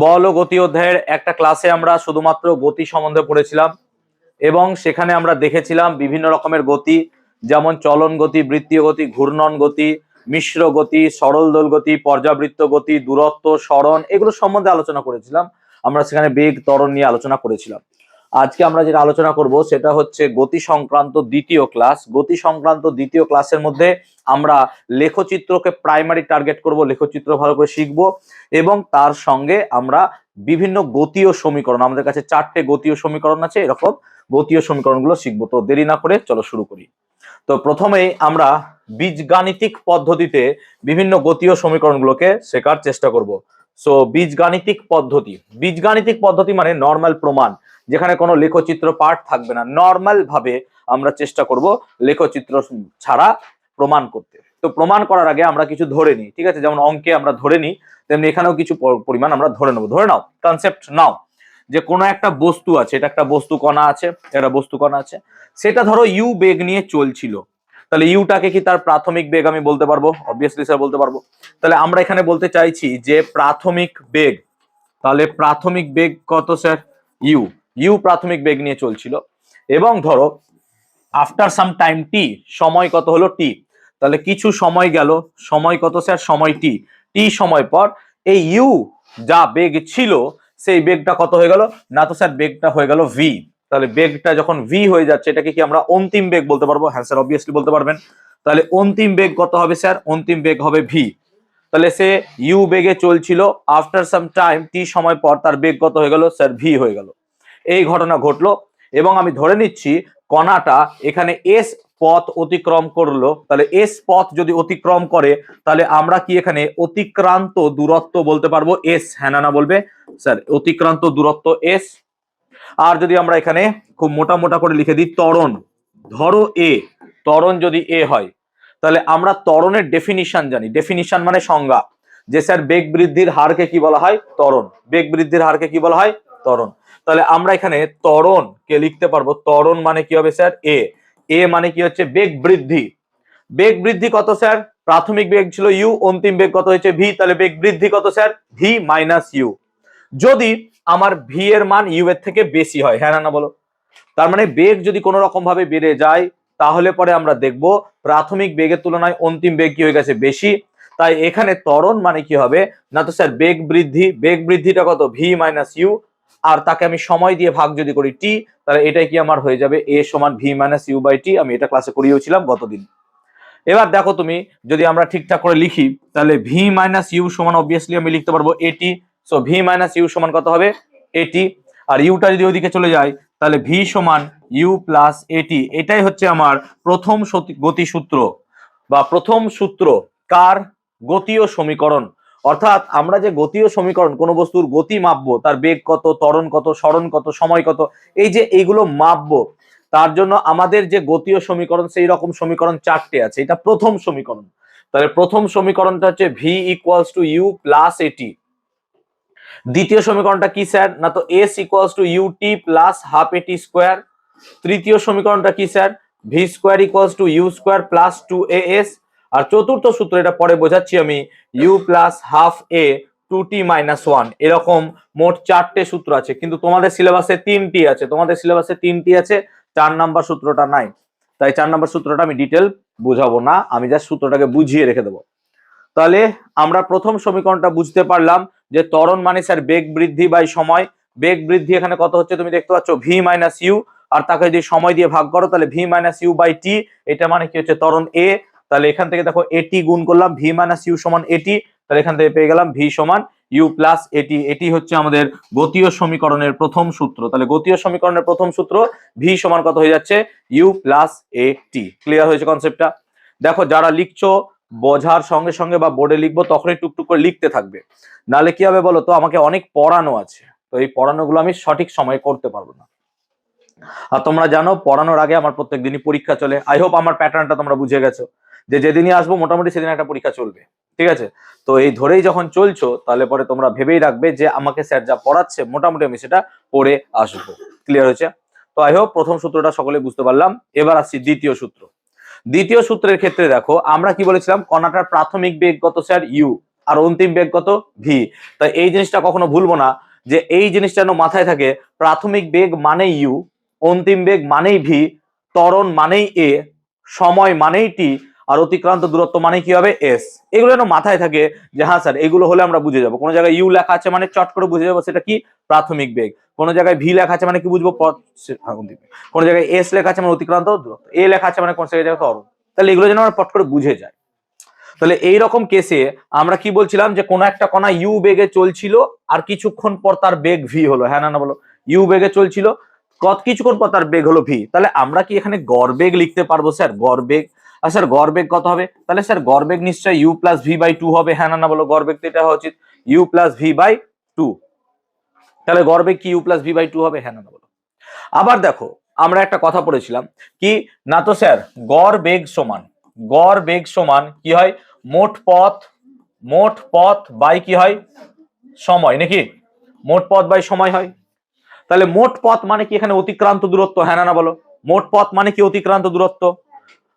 বল ও গতি অধ্যায়ের একটা ক্লাসে আমরা শুধুমাত্র গতি সম্বন্ধে পড়েছিলাম এবং সেখানে আমরা দেখেছিলাম বিভিন্ন রকমের গতি, যেমন চলন গতি, বৃত্তীয় গতি, ঘূর্ণন গতি, মিশ্র গতি, সরল দোল গতি, পর্যাবৃত্ত গতি, দূরত্ব, সরণ, এগুলো সম্বন্ধে আলোচনা করেছিলাম। আমরা সেখানে বেগ, ত্বরণ নিয়ে আলোচনা করেছিলাম। আজকে আমরা যেটা আলোচনা করব সেটা হচ্ছে গতি সংক্রান্ত দ্বিতীয় ক্লাস। গতি সংক্রান্ত দ্বিতীয় ক্লাসের মধ্যে আমরা লেখচিত্রকে প্রাইমারি টার্গেট করব, লেখচিত্র ভালো করে শিখব এবং তার সঙ্গে আমরা বিভিন্ন গতীয় সমীকরণ, আমাদের কাছে 4টে গতীয় সমীকরণ আছে, এরকম গতীয় সমীকরণগুলো শিখবো। তো দেরি না করে চলো শুরু করি। তো প্রথমেই আমরা বীজগাণিতিক পদ্ধতিতে বিভিন্ন গতীয় সমীকরণগুলোকে শেখার চেষ্টা করব। সো বীজগাণিতিক পদ্ধতি মানে নর্মাল প্রমাণ, যেখানে কোনো লেখচিত্র পার্ট থাকবে না। নর্মাল ভাবে আমরা চেষ্টা করব লেখচিত্র ছাড়া প্রমাণ করতে। তো প্রমাণ করার আগে আমরা কিছু ধরে নিই, ঠিক আছে? যেমন অঙ্কে আমরা ধরে নিই, তেমনি এখানেও কিছু পরিমাণ আমরা ধরে নেবো। ধরে নাও, কনসেপ্ট নাও যে কোনো একটা বস্তু আছে, এটা একটা বস্তু কণা আছে, এটা বস্তু কণা আছে, সেটা ধরো ইউ বেগ নিয়ে চলছিল। তাহলে ইউটাকে কি তার প্রাথমিক বেগ আমি বলতে পারবো? অবভিয়াসলি স্যার বলতে পারবো। তাহলে আমরা এখানে বলতে চাইছি যে প্রাথমিক বেগ, তাহলে প্রাথমিক বেগ কত স্যার? ইউ। ইউ প্রাথমিক বেগ নিয়ে চলছিল এবং ধরো আফটার সাম টাইম টি, সময় কত হলো? টি। তাহলে কিছু সময় গেল, সময় কত স্যার? সময় টি। টি সময় পর এই ইউ যা বেগ ছিল সেই বেগটা কত হয়ে গেল? না তো স্যার, বেগটা হয়ে গেল ভি। তাহলে বেগটা যখন ভি হয়ে যাচ্ছে, এটাকে কি আমরা অন্তিম বেগ বলতে পারবো? হ্যাঁ স্যার, অবভিয়াসলি বলতে পারবেন। তাহলে অন্তিম বেগ কত হবে স্যার? অন্তিম বেগ হবে ভি। তাহলে সে ইউ বেগে চলছিল, আফটার সাম টাইম টি সময় পর তার বেগ কত হয়ে গেল স্যার? ভি হয়ে গেল। এই ঘটনা ঘটলো এবং আমি ধরে নিচ্ছি কণাটা এখানে এস পথ অতিক্রম করলো। তাহলে এস পথ যদি অতিক্রম করে, তাহলে আমরা কি এখানে অতিক্রান্ত দূরত্ব বলতে পারবো এস? হ্যাঁ না বলবে স্যার, অতিক্রান্ত দূরত্ব এস। আর যদি আমরা এখানে খুব মোটা মোটা করে লিখে দিই ত্বরণ, ধরো এ, ত্বরণ যদি এ হয়, তাহলে আমরা ত্বরণের ডেফিনিশন জানি। ডেফিনিশন মানে সংজ্ঞা, যে স্যার বেগ বৃদ্ধির হারকে কি বলা হয়? ত্বরণ। বেগ বৃদ্ধির হারকে কি বলা হয়? ত্বরণ। তাহলে আমরা এখানে ত্বরণ কে লিখতে পারবো, ত্বরণ মানে কি হবে স্যার? এ। এ মানে কি হচ্ছে? বেগ বৃদ্ধি। বেগ বৃদ্ধি কত স্যার? প্রাথমিক বেগ ছিল ইউ, অন্তিম বেগ কত হয়েছে? ভি। তাহলে বেগ বৃদ্ধি কত স্যার? V minus you. যদি আমার ভি এর মান ইউ এর থেকে বেশি হয়, হ্যাঁ না বলো? তার মানে বেগ যদি কোনো রকম ভাবে বেড়ে যায়, তাহলে পরে আমরা দেখব প্রাথমিক বেগের তুলনায় অন্তিম বেগ কি হয়ে গেছে? বেশি। তাই এখানে ত্বরণ মানে কি হবে? না তো স্যার বেগ বৃদ্ধি। বেগ বৃদ্ধিটা কত? V minus you. আর তাকে আমি সময় দিয়ে ভাগ যদি করি টি, তাহলে এটাই কি আমার হয়ে যাবে? এ সমান V minus u by T. আমি এটা ক্লাসে করিয়েছিলাম গতদিন। এবার দেখো তুমি, যদি আমরা ঠিকঠাক করে লিখি, তাহলে ভি মাইনাস ইউ সমান অবভিয়াসলি আমি লিখতে পারবো এটি। সো ভি মাইনাস ইউ সমান কত হবে? এটি। আর ইউটা যদি ওইদিকে চলে যায়, তাহলে ভি সমান ইউ প্লাস এটি। এটাই হচ্ছে আমার প্রথম গতি সূত্র বা প্রথম সূত্র। কার? গতীয় সমীকরণ। অর্থাৎ আমরা যে গতীয় সমীকরণ, কোন বস্তুর গতি মাপবো, তার বেগ কত, ত্বরণ কত, সরণ কত, সময় কত, এই যে এইগুলো মাপবো, তার জন্য আমাদের যে গতীয় সমীকরণ, সেই রকম সমীকরণ 4টে আছে। এটা প্রথম সমীকরণ। তাহলে প্রথম সমীকরণটা হচ্ছে v equals to u plus at. দ্বিতীয় সমীকরণটা কি স্যার? না তো s equals to u t plus half এটি স্কোয়ার। তৃতীয় সমীকরণটা কি sir? V square equals to u square plus 2as। আর চতুর্থ সূত্র, এটা পরে বোঝাচ্ছি আমি, u plus half a 2t minus 1। এরকম মোট 4টে সূত্র আছে, কিন্তু তোমাদের সিলেবাসে 3টি আছে। তোমাদের সিলেবাসে 3টি আছে, 4 নাম্বার সূত্রটা নাই। তাই 4 নাম্বার সূত্রটা আমি ডিটেল বুঝাবো না, আমি জাস্ট সূত্রটাকে বুঝিয়ে রেখে দেবো। তাহলে আমরা প্রথম সমীকরণটা বুঝতে পারলাম যে ত্বরণ মানে স্যার বেগ বৃদ্ধি বাই সময়। বেগ বৃদ্ধি এখানে কত হচ্ছে তুমি দেখতে পাচ্ছ? V minus you. আর তাকে যদি সময় দিয়ে ভাগ করো, তাহলে V minus u by T. এটা মানে কি হচ্ছে? ত্বরণ এ। তাহলে এখান থেকে দেখো এটি গুণ করলাম, ভি মাইনাস ইউ সমান এটি। তাহলে এখান থেকে পেয়ে গেলাম ভি সমান ইউ প্লাস এটি। এটি হচ্ছে আমাদের গতীয় সমীকরণের প্রথম সূত্র। তাহলে গতীয় সমীকরণের প্রথম সূত্র ভি সমান কত হয়ে যাচ্ছে? ইউ প্লাস এটি। ক্লিয়ার হয়েছে কনসেপ্টটা? দেখো, যারা লিখছো বোঝার সঙ্গে সঙ্গে বা বোর্ডে লিখবো তখনই টুকটুক করে লিখতে থাকবে, নাহলে কি হবে বলো তো? আমাকে অনেক পড়ানো আছে, তো এই পড়ানোগুলো আমি সঠিক সময়ে করতে পারবো না। আর তোমরা জানো পড়ানোর আগে আমার প্রত্যেক দিনই পরীক্ষা চলে। আই হোপ আমার প্যাটার্নটা তোমরা বুঝে গেছো, যে যেদিনই আসবো মোটামুটি সেদিন একটা পরীক্ষা চলবে, ঠিক আছে? তো এই ধরেই যখন চলছো, তাহলে পরে তোমরা ভেবেই রাখবে যে আমাকে স্যার যা পড়াচ্ছে মোটামুটি আমি সেটা পড়ে আসবো। ক্লিয়ার হয়েছে? তো আই হোপ প্রথম সূত্রটা সকলে বুঝতে পারলাম। এবার আসছি দ্বিতীয় সূত্র। দ্বিতীয় সূত্রের ক্ষেত্রে দেখো, আমরা কি বলেছিলাম? কণাটার প্রাথমিক বেগ কত স্যার? ইউ। আর অন্তিম বেগ কত ভি। তাই এই জিনিসটা কখনো ভুলবো না, যে এই জিনিসটা যেন মাথায় থাকে, প্রাথমিক বেগ মানেই ইউ, অন্তিম বেগ মানেই ভি, ত্বরণ মানেই এ, সময় মানেই টি, আর অতিক্রান্ত দূরত্ব মানে কি হবে এস। এগুলো যেন মাথায় থাকে যে হ্যাঁ স্যার এগুলো হলে আমরা বুঝে যাবো। কোনো জায়গায় ইউ লেখা আছে মানে চট করে বুঝে যাবো সেটা কি প্রাথমিক বেগ, কোনো জায়গায় ভি লেখা আছে মানে কি বুঝবো কোনো জায়গায় এস লেখা আছে মানে অতিক্রান্ত দূরত্ব, এ লেখা আছে মানে কোন জায়গায় ত্বরণ। তাহলে এগুলো যেন আমরা পট করে বুঝে যায়। তাহলে এইরকম কেসে আমরা কি বলছিলাম, যে কোনো একটা কণা ইউ বেগে চলছিল আর কিছুক্ষণ পর তার বেগ ভি হলো, হ্যাঁ না বলো, ইউ বেগে চলছিল কিছুক্ষণ পর তার বেগ হলো ভি, তাহলে আমরা কি এখানে গড় বেগ লিখতে পারবো স্যার? গড় বেগ, আর স্যার গড় বেগ কত হবে? তাহলে স্যার গড় বেগ নিশ্চয়ই u plus v by two হবে, হ্যাঁ না বলো, গড় বেগ তো এটা হওয়া উচিত u plus v by two. তাহলে গড় বেগ কি u plus v by two হবে, হ্যাঁ না বলো। আবার দেখো আমরা একটা কথা পড়েছিলাম কি না, তো স্যার গড় বেগ সমান কি হয়, মোট পথ বাই কি হয় সময়, নাকি মোট পথ বাই সময় হয়। তাহলে মোট পথ মানে কি এখানে অতিক্রান্ত দূরত্ব, হ্যাঁ না বলো, মোট পথ মানে কি অতিক্রান্ত দূরত্ব,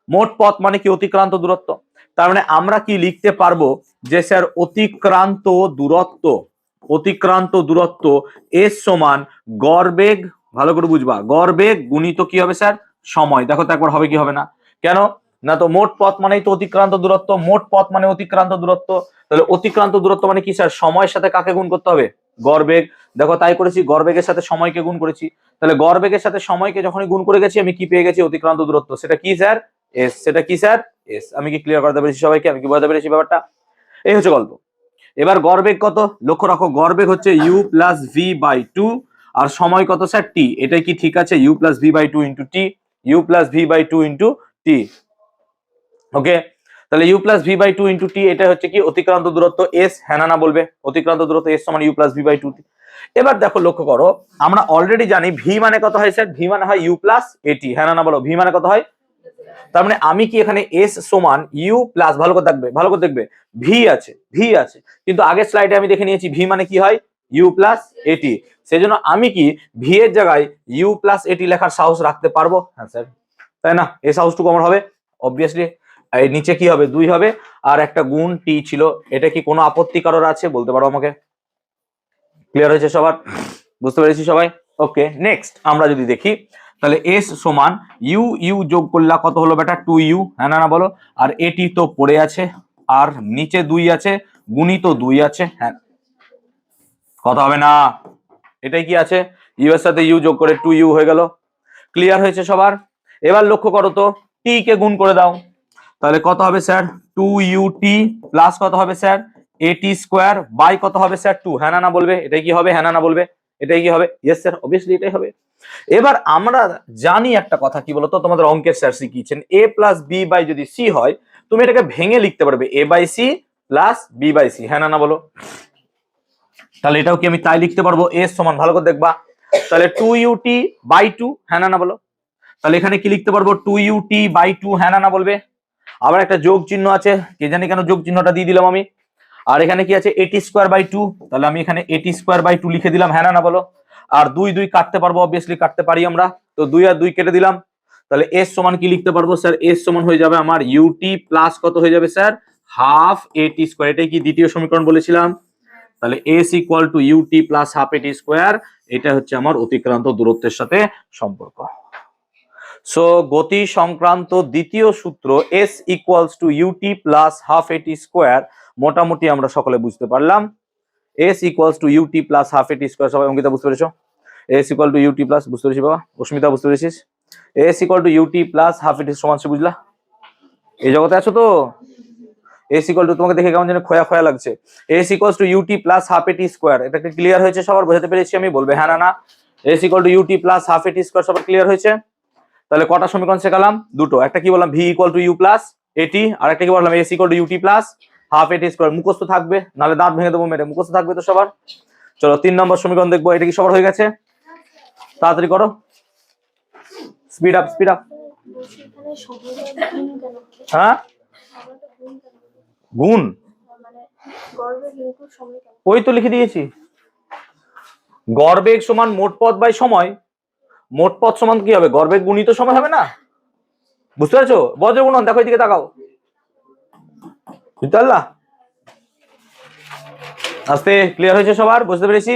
মোট পথ মানে কি অতিক্রান্ত দূরত্ব। তার মানে আমরা কি লিখতে পারবো যে স্যার অতিক্রান্ত দূরত্ব এস সমান গড় বেগ, ভালো করে বুঝবা, গড় বেগ গুণিত কি হবে স্যার সময়। দেখো তো একবার হবে কি হবে না, কেন না, তো মোট পথ মানেই তো অতিক্রান্ত দূরত্ব, মোট পথ মানে অতিক্রান্ত দূরত্ব, তাহলে অতিক্রান্ত দূরত্ব মানে কি স্যার সময়ের সাথে কাকে গুণ করতে হবে, গড় বেগ। দেখো তাই করেছি, গড় বেগের সাথে সময়কে গুণ করেছি, তাহলে গড় বেগের সাথে সময়কে যখনই গুণ করে গেছি আমি কি পেয়ে গেছি, অতিক্রান্ত দূরত্ব, সেটা কি স্যার এস, সেটা কি স্যার এস। আমি কি ক্লিয়ার করতে পেরেছি সবাইকে, আমি কি বোঝাতে পেরেছি ব্যাপারটা? এই হচ্ছে গল্প। এবার গড় বেগ কত লক্ষ্য রাখো, গড় বেগ হচ্ছে u plus v by two, আর সময় কত স্যার টি, এটাই কি ঠিক আছে, u plus v by two into t, u plus v by two into t. Okay, তাহলে u plus v by two into t, এটা হচ্ছে কি অতিক্রান্ত দূরত্ব এস, হ্যাঁ না বলবে, অতিক্রান্ত দূরত্ব এস সমান u plus v by two. এবার দেখো লক্ষ্য করো, আমরা অলরেডি জানি ভি মানে কত হয় স্যার, ভি মানে হয় ইউ প্লাস এটি, হ্যাঁ না বলো, ভি মানে কত হয়। তার মানে আমি কি এখানে এস সমান ইউ প্লাস, ভালো করে দেখবে ভি আছে, কিন্তু আগের স্লাইডে আমি দেখে নিয়েছি ভি মানে কি হয় ইউ প্লাস এটি, সেজন্য আমি কি ভি এর জায়গায় ইউ প্লাস এটি লেখার সাহস রাখতে পারবো, হ্যাঁ স্যার, তাই না, এই সাহসটুকু আমার হবে অবভিয়াসলি। এই নিচে কি হবে, 2 হবে, আর একটা গুণ টি ছিল, এটা কি কোনো আপত্তি কারোর আছে বলতে পারো আমাকে? ক্লিয়ার হয়েছে সবার, বুঝতে পেরেছি সবাই? ওকে, নেক্সট আমরা যদি দেখি, তাহলে এস সমান ইউ ইউ যোগ করলা কত হলো বেটা 2u, হ্যাঁ না বলো, আর এটি তো পড়ে আছে, আর নিচে 2 আছে, গুণিত 2 আছে, হ্যাঁ কথা হবে না, এটাই কি আছে, ইউ এর সাথে ইউ যোগ করে 2u হয়ে গেল। ক্লিয়ার হয়েছে সবার? এবার লক্ষ্য করো তো, টি কে গুণ করে দাও, তাহলে কত হবে স্যার 2ut প্লাস কত হবে স্যার এটি স্কোয়ার বাই কত হবে স্যার 2, হ্যাঁ না বলবে, এটাই কি হবে, হ্যাঁ না বলবে, এটাই কি হবে, ইয়েস স্যার অবভিয়াসলি এটাই হবে। এবার আমরা জানি একটা কথা, কি বলতো, তোমাদের অঙ্কের স্যার শিখিয়েছেন এ প্লাস বি বাই যদি সি হয়, তুমি এটাকে ভেঙে লিখতে পারবে a by c plus b by c, হ্যাঁ না বলো, তাহলে এটাও কি আমি তাই লিখতে পারবো, এস সমান, ভালো করে দেখবা, তাহলে 2ut বাই 2, হ্যাঁ না বলো, তাহলে এখানে কি লিখতে পারবো 2ut বাই 2, হ্যাঁ না বলবে। আবার একটা যোগ চিহ্ন আছে, কে জানি কেন যোগ চিহ্নটা দিয়ে দিলাম আমি, আর এখানে কি আছে এটি স্কোয়ার বাই 2, তাহলে আমি এখানে এটি স্কোয়ার বাই 2 লিখে দিলাম, হ্যাঁ না বলো। আর 2 2 কাটতে পারবো, অবভিয়াসলি কাটতে পারি আমরা, তো 2 আর 2 কেটে দিলাম, তাহলে এস সমান কি লিখতে পারবো স্যার, এস সমান হয়ে যাবে আমার ইউটি প্লাস কত হয়ে যাবে স্যার হাফ এটি স্কোয়ার, এটাই কি দ্বিতীয় সমীকরণ বলেছিলাম, তাহলে s equal to UT plus half এটি স্কোয়ার, এটা হচ্ছে আমার অতিক্রান্ত দূরত্বের সাথে সম্পর্ক। সো গতি সংক্রান্ত দ্বিতীয় সূত্র s equals to UT plus half এটি স্কোয়ার মোটামুটি আমরা সকলে বুঝতে পারলাম। S equals to UT plus half এটি স্কোয়ার, সবাই অঙ্কিতা বুঝতে পেরেছো? S equal to UT plus, বুঝতে পেরেছি বাবা, অস্মিতা বুঝতে পেরেছিস? S equal to UT plus half at সমান, সে বুঝলা? এই জগতে আছো তো? এস ইকুয়াল টু, তোমাকে দেখে কেমন যেন খোয়া খোয়া লাগছে, s equals to UT plus half এটি স্কোয়ার, এটা ক্লিয়ার হয়েছে সবার, বোঝাতে পেরেছি আমি, বলবে হ্যাঁ না। S equal to UT plus half এটি স্কোয়ার, সবার ক্লিয়ার হয়েছে? তাহলে কটা সমীকরণ শেখালাম, দুটো, একটা কি বললাম v equal to u plus at, আর একটা কি বললাম s equal to UT plus half এটি স্কোয়ার, মুখস্থ থাকবে, নাহলে দাঁত ভেঙে দেবো মেরে, মুখস্থ থাকবে তো সবার। চলো 3 নম্বর সমীকরণ দেখবো, এটা কি সবার হয়ে গেছে? তাড়াতাড়ি করো, স্পিড আপ স্পিড আপ। হ্যাঁ গুণ, ওই তো লিখে দিয়েছি, গড় বেগ সমান মোট পথ বাই সময়, মোট পথ সমান কি হবে, গড় বেগ গুণিত সময় হবে না, বুঝতে পারছো? বজ্রগুণন, দেখো এদিকে তাকাও, বুঝতে পারলা? আস্তে ক্লিয়ার হয়েছে সবার, বুঝতে পেরেছি?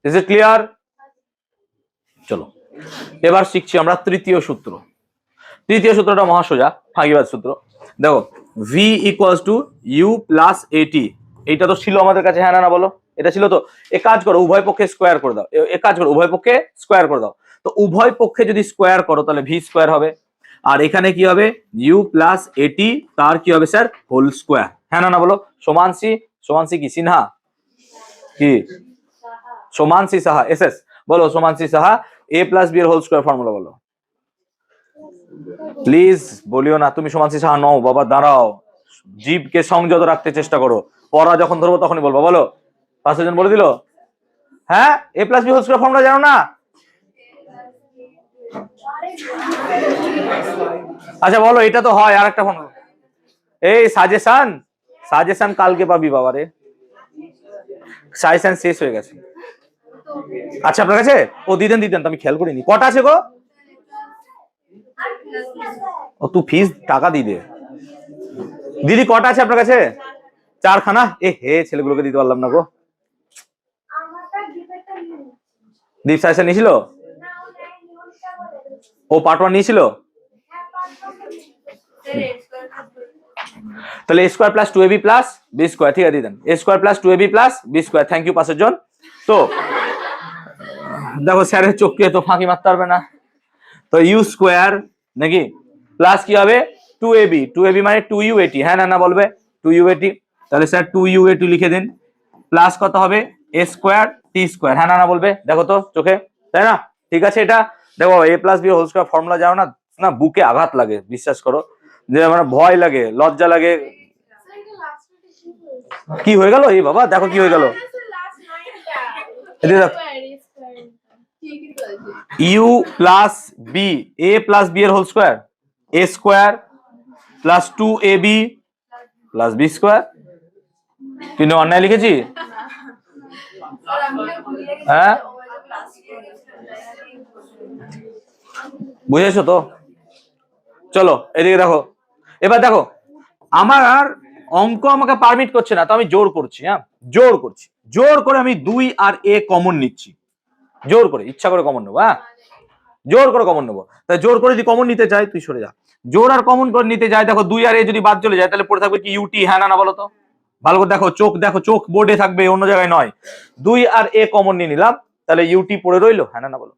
Is it clear? চলো এবার শিখছি আমরা তৃতীয় সূত্র। তৃতীয় সূত্রটা মহাসোজা, ফাঁকিবাদ সূত্র। দেখো v equals to u plus at, এইটা তো ছিল আমাদের কাছে, হ্যাঁ না বলো? এটা ছিল তো। এ কাজ করো উভয় পক্ষে স্কোয়ার করে দাও, এ কাজ করো উভয় পক্ষে স্কোয়ার করে দাও। তো উভয় পক্ষে যদি স্কোয়ার করো তাহলে ভি স্কোয়ার হবে, আর এখানে কি হবে ইউ প্লাস এটি, তার কি হবে স্যার হোল স্কোয়ার, হ্যাঁ না বলো? সমান সি, সমান সি কি সিনহা কি সমান সি সাহা এস এস, বলো সমান সি সাহা এ প্লাস বি এর হোল স্কোয়ার ফর্মুলা বলো। প্লিজ বলিও না তুমি সমান সি সাহা নও বাবা, দাঁড়াও, জীবকে সংযত রাখতে চেষ্টা করো, পড়া যখন ধরবো তখনই বলবো। বলো, পাঁচজন বলে দিল, হ্যাঁ a plus b whole square formula জানো না? আচ্ছা বলো, এটা তো হয় আর একটা ফর্মুলা। এই সাজেশন, সাজেশন কালকে পাবি বাবারে, সাজেশন শেষ হয়ে গেছে। আচ্ছা আপনার কাছে ও দিতেন দিতেন তো আমি খেয়াল করিনি, কটা আছে গো? ও তুই ফিস টাকা দিয়ে দে দিদি, কটা আছে আপনার কাছে? চারখানা। এ হে ছেলেগুলোকে দিতে পারলাম না গো। দীপ সাজেশন নিয়েছিল, ও পার্ট ওয়ান নিয়েছিল, তাহলে a square plus two ab plus b square, ঠিক আছে দিয়ে then a square plus two ab plus b square. Thank you পাঁচের জন। তো দেখো স্যারের চোখকে তো ফাঁকি মারতে পারবে না, তো ইউ স্কোয়ার নাকি প্লাস কি হবে টু এবি, টু এবি মানে টু ইউ এটি, হ্যাঁ না বলবে টু ইউ এটি, তাহলে স্যার টু ইউ এটি লিখে দিন, প্লাস কত হবে এ স্কোয়ার টি স্কোয়ার, হ্যাঁ না বলবে, দেখো তো চোখে, তাই না? ঠিক আছে, এটা দেখো a plus b whole square formula জানো না, না বুকে আঘাত লাগে, বিশ্বাস করো, যে মানে ভয় লাগে, লজ্জা লাগে। কি হয়ে গেল এই বাবা, দেখো কি হয়ে গেল, u plus b, a plus b এর whole square, a square plus two a b plus b square. কিন্তু অন্যায় লিখেছি, হ্যাঁ বুঝেছো তো? চলো এদিকে দেখো, এবার দেখো আমার আর অঙ্ক আমাকে পারমিট করছে না, তো আমি জোর করছি, হ্যাঁ জোর করছি, জোর করে আমি 2 আর এ কমন নিচ্ছি, জোর করে ইচ্ছা করে কমন নেবো, হ্যাঁ জোর করে কমন নেবো। তাই জোর করে যদি কমন নিতে চাই, তুই সরে যা, জোর আর কমন করে নিতে যাই, দেখো 2 আর এ যদি বাদ চলে যায় তাহলে পড়ে থাকবে কি ইউটি, হ্যাঁ না বলো তো? ভালো করে দেখো, চোখ দেখো, চোখ বোর্ডে থাকবে অন্য জায়গায় নয়। 2 আর এ কমন নিয়ে নিলাম, তাহলে ইউটি পড়ে রইলো, হ্যাঁ না বলো?